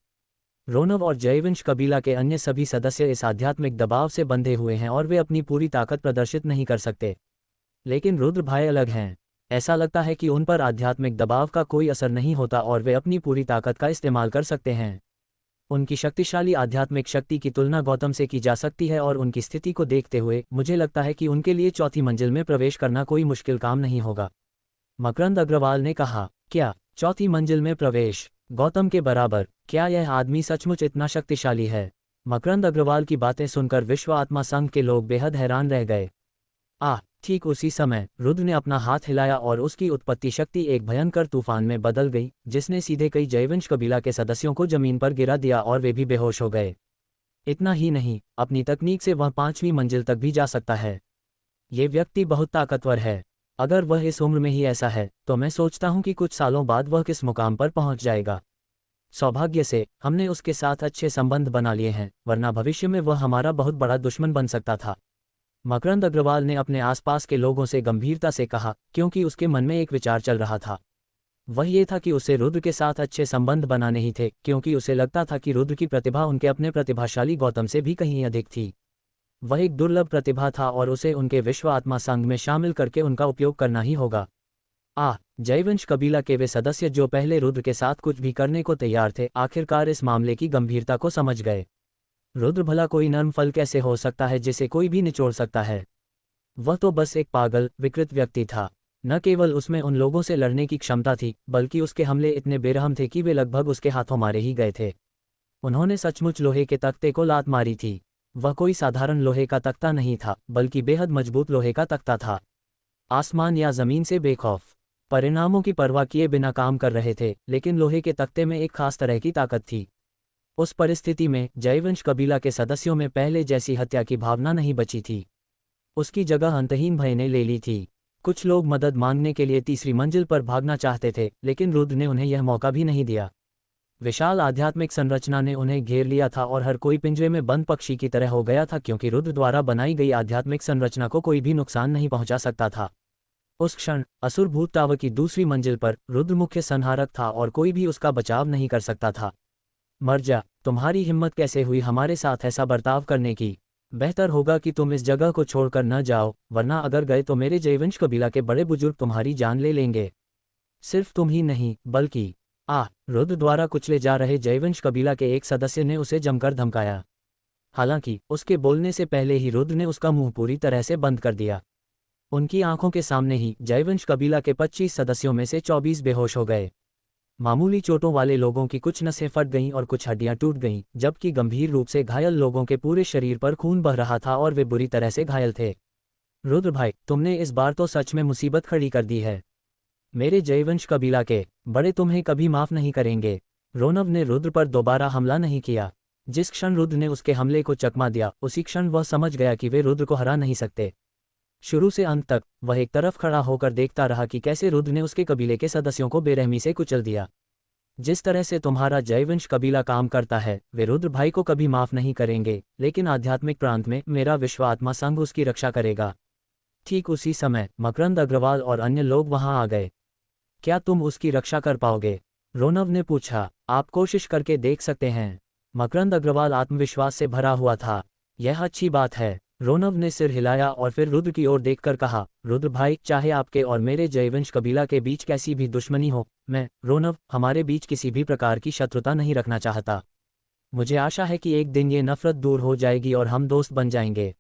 रोनव और जयवंश कबीला के अन्य सभी सदस्य इस आध्यात्मिक दबाव से बंधे हुए हैं और वे अपनी पूरी ताकत प्रदर्शित नहीं कर सकते। लेकिन रुद्र भाई अलग हैं। ऐसा लगता है कि उन पर आध्यात्मिक दबाव का कोई असर नहीं होता और वे अपनी पूरी ताकत का इस्तेमाल कर सकते हैं। उनकी शक्तिशाली आध्यात्मिक शक्ति की तुलना गौतम से की जा सकती है और उनकी स्थिति को देखते हुए मुझे लगता है कि उनके लिए चौथी मंजिल में प्रवेश करना कोई मुश्किल काम नहीं होगा। मकरंद अग्रवाल ने कहा, क्या चौथी मंजिल में प्रवेश गौतम के बराबर? क्या यह आदमी सचमुच इतना शक्तिशाली है? मकरंद अग्रवाल की बातें सुनकर विश्व आत्मा संघ के लोग बेहद हैरान रह गए। ठीक उसी समय रुद्र ने अपना हाथ हिलाया और उसकी उत्पत्ति शक्ति एक भयंकर तूफान में बदल गई, जिसने सीधे कई जयवंश कबीला के सदस्यों को जमीन पर गिरा दिया और वे भी बेहोश हो गए। इतना ही नहीं, अपनी तकनीक से वह 5वीं मंजिल तक भी जा सकता है। ये व्यक्ति बहुत ताकतवर है। अगर वह इस उम्र में ही ऐसा है तो मैं सोचता हूं कि कुछ सालों बाद वह किस मुकाम पर पहुंच जाएगा। सौभाग्य से हमने उसके साथ अच्छे संबंध बना लिए हैं, वरना भविष्य में वह हमारा बहुत बड़ा दुश्मन बन सकता था। मकरंद अग्रवाल ने अपने आसपास के लोगों से गंभीरता से कहा, क्योंकि उसके मन में एक विचार चल रहा था। वह ये था कि उसे रुद्र के साथ अच्छे संबंध बनाने ही थे, क्योंकि उसे लगता था कि रुद्र की प्रतिभा उनके अपने प्रतिभाशाली गौतम से भी कहीं अधिक थी। वह एक दुर्लभ प्रतिभा था और उसे उनके विश्व आत्मा संघ में शामिल करके उनका उपयोग करना ही होगा। जयवंश कबीला के वे सदस्य जो पहले रुद्र के साथ कुछ भी करने को तैयार थे, आखिरकार इस मामले की गंभीरता को समझ गए। रुद्र भला कोई नर्म फल कैसे हो सकता है जिसे कोई भी निचोड़ सकता है? वह तो बस एक पागल, विकृत व्यक्ति था। न केवल उसमें उन लोगों से लड़ने की क्षमता थी, बल्कि उसके हमले इतने बेरहम थे कि वे लगभग उसके हाथों मारे ही गए थे। उन्होंने सचमुच लोहे के तख्ते को लात मारी थी। वह कोई साधारण लोहे का तख्ता नहीं था, बल्कि बेहद मजबूत लोहे का तख्ता था। आसमान या जमीन से बेखौफ, परिणामों की परवाह किए बिना काम कर रहे थे, लेकिन लोहे के तख्ते में एक खास तरह की ताकत थी। उस परिस्थिति में जयवंश कबीला के सदस्यों में पहले जैसी हत्या की भावना नहीं बची थी। उसकी जगह अंतहीन भय ने ले ली थी। कुछ लोग मदद मांगने के लिए तीसरी मंजिल पर भागना चाहते थे, लेकिन रुद्र ने उन्हें यह मौका भी नहीं दिया। विशाल आध्यात्मिक संरचना ने उन्हें घेर लिया था और हर कोई पिंजरे में बंद पक्षी की तरह हो गया था, क्योंकि रुद्र द्वारा बनाई गई आध्यात्मिक संरचना को कोई भी नुकसान नहीं पहुंचा सकता था। उस क्षण असुर भूत टावर की दूसरी मंजिल पर रुद्र मुख्य संहारक था और कोई भी उसका बचाव नहीं कर सकता था। मर जा, तुम्हारी हिम्मत कैसे हुई हमारे साथ ऐसा बर्ताव करने की? बेहतर होगा कि तुम इस जगह को छोड़कर न जाओ, वरना अगर गए तो मेरे जयवंश कबीला के बड़े बुजुर्ग तुम्हारी जान ले लेंगे। सिर्फ तुम ही नहीं, बल्कि रुद्र द्वारा कुचले जा रहे जयवंश कबीला के एक सदस्य ने उसे जमकर धमकाया। हालांकि उसके बोलने से पहले ही रुद्र ने उसका मुंह पूरी तरह से बंद कर दिया। उनकी आंखों के सामने ही जयवंश कबीला के 25 सदस्यों में से 24 बेहोश हो गए। मामूली चोटों वाले लोगों की कुछ नसें फट गईं और कुछ हड्डियां टूट गईं, जबकि गंभीर रूप से घायल लोगों के पूरे शरीर पर खून बह रहा था और वे बुरी तरह से घायल थे। रुद्र भाई, तुमने इस बार तो सच में मुसीबत खड़ी कर दी है। मेरे जयवंश कबीला के बड़े तुम्हें कभी माफ नहीं करेंगे। रोनव ने रुद्र पर दोबारा हमला नहीं किया। जिस क्षण रुद्र ने उसके हमले को चकमा दिया, उसी क्षण वह समझ गया कि वे रुद्र को हरा नहीं सकते। शुरू से अंत तक वह एक तरफ खड़ा होकर देखता रहा कि कैसे रुद्र ने उसके कबीले के सदस्यों को बेरहमी से कुचल दिया। जिस तरह से तुम्हारा जयवंश कबीला काम करता है, वे रुद्र भाई को कभी माफ नहीं करेंगे, लेकिन आध्यात्मिक प्रांत में मेरा विश्व आत्मा संघ उसकी रक्षा करेगा। ठीक उसी समय मकरंद अग्रवाल और अन्य लोग वहां आ गए। क्या तुम उसकी रक्षा कर पाओगे? रोनव ने पूछा। आप कोशिश करके देख सकते हैं। मकरंद अग्रवाल आत्मविश्वास से भरा हुआ था। यह अच्छी बात है। रोनव ने सिर हिलाया और फिर रुद्र की ओर देखकर कहा, रुद्र भाई, चाहे आपके और मेरे जयवंश कबीला के बीच कैसी भी दुश्मनी हो, मैं रोनव हमारे बीच किसी भी प्रकार की शत्रुता नहीं रखना चाहता। मुझे आशा है कि एक दिन ये नफरत दूर हो जाएगी और हम दोस्त बन जाएंगे।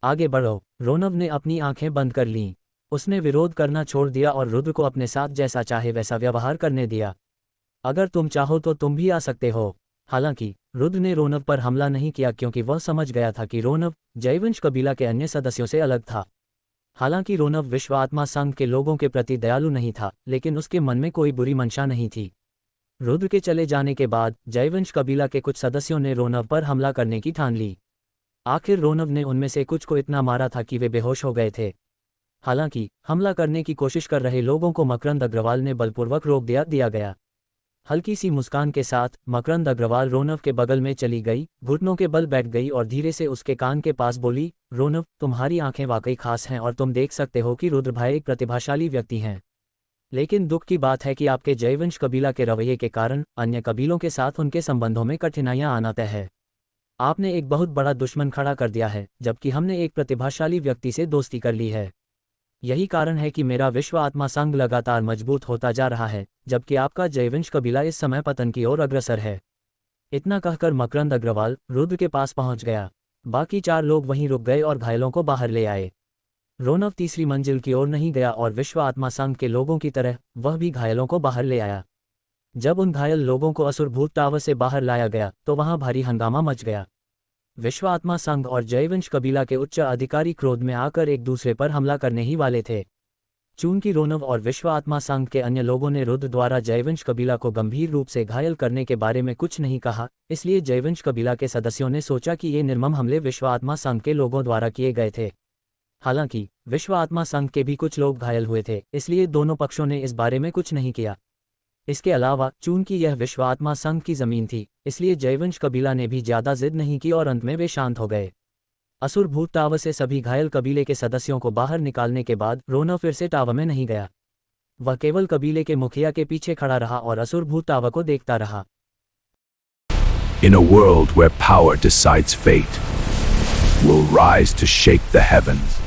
आगे बढ़ो। रोनव ने अपनी आंखें बंद कर लीं। उसने विरोध करना छोड़ दिया और रुद्र को अपने साथ जैसा चाहे वैसा व्यवहार करने दिया। अगर तुम चाहो तो तुम भी आ सकते हो। हालांकि रुद्र ने रोनव पर हमला नहीं किया, क्योंकि वह समझ गया था कि रोनव जयवंश कबीला के अन्य सदस्यों से अलग था। हालांकि रोनव विश्व आत्मा संघ के लोगों के प्रति दयालु नहीं था, लेकिन उसके मन में कोई बुरी मंशा नहीं थी। रुद्र के चले जाने के बाद जयवंश कबीला के कुछ सदस्यों ने रोनव पर हमला करने की ठान ली। आखिर रोनव ने उनमें से कुछ को इतना मारा था कि वे बेहोश हो गए थे। हालांकि हमला करने की कोशिश कर रहे लोगों को मकरंद अग्रवाल ने बलपूर्वक रोक दिया गया। हल्की सी मुस्कान के साथ मकरंद अग्रवाल रोनव के बगल में चली गई, घुटनों के बल बैठ गई और धीरे से उसके कान के पास बोली, रोनव, तुम्हारी आंखें वाकई खास हैं और तुम देख सकते हो कि रुद्र भाई एक प्रतिभाशाली व्यक्ति हैं। लेकिन दुख की बात है कि आपके जयवंश कबीला के रवैये के कारण अन्य कबीलों के साथ उनके संबंधों में कठिनाइयां आना तय है। आपने एक बहुत बड़ा दुश्मन खड़ा कर दिया है, जबकि हमने एक प्रतिभाशाली व्यक्ति से दोस्ती कर ली है। यही कारण है कि मेरा विश्व आत्मा संघ लगातार मजबूत होता जा रहा है, जबकि आपका जयवंश कबीला इस समय पतन की ओर अग्रसर है। इतना कहकर मकरंद अग्रवाल रुद्र के पास पहुंच गया। बाकी 4 लोग वहीं रुक गए और घायलों को बाहर ले आए। रोनव तीसरी मंजिल की ओर नहीं गया और विश्व आत्मा संघ के लोगों की तरह वह भी घायलों को बाहर ले आया। जब उन घायल लोगों को असुरभूत टावर से बाहर लाया गया तो वहां भारी हंगामा मच गया। विश्व आत्मा संघ और जयवंश कबीला के उच्च अधिकारी क्रोध में आकर एक दूसरे पर हमला करने ही वाले थे। चूंकि रोनव और विश्व आत्मा संघ के अन्य लोगों ने रुद्र द्वारा जयवंश कबीला को गंभीर रूप से घायल करने के बारे में कुछ नहीं कहा, इसलिए जयवंश कबीला के सदस्यों ने सोचा कि ये निर्मम हमले विश्व आत्मा संघ के लोगों द्वारा किए गए थे। हालांकि विश्व आत्मा संघ के भी कुछ लोग घायल हुए थे, इसलिए दोनों पक्षों ने इस बारे में कुछ नहीं किया। इसके अलावा चूंकि यह विश्व आत्मा संघ की जमीन थी, इसलिए जयवंश कबीला ने भी ज्यादा जिद नहीं की और अंत में वे शांत हो गए। असुर भूत टावर से सभी घायल कबीले के सदस्यों को बाहर निकालने के बाद रोनव फिर से टावर में नहीं गया। वह केवल कबीले के मुखिया के पीछे खड़ा रहा और असुर भूत टावर को देखता रहा। In a world where power decides fate, will rise to shake the heavens.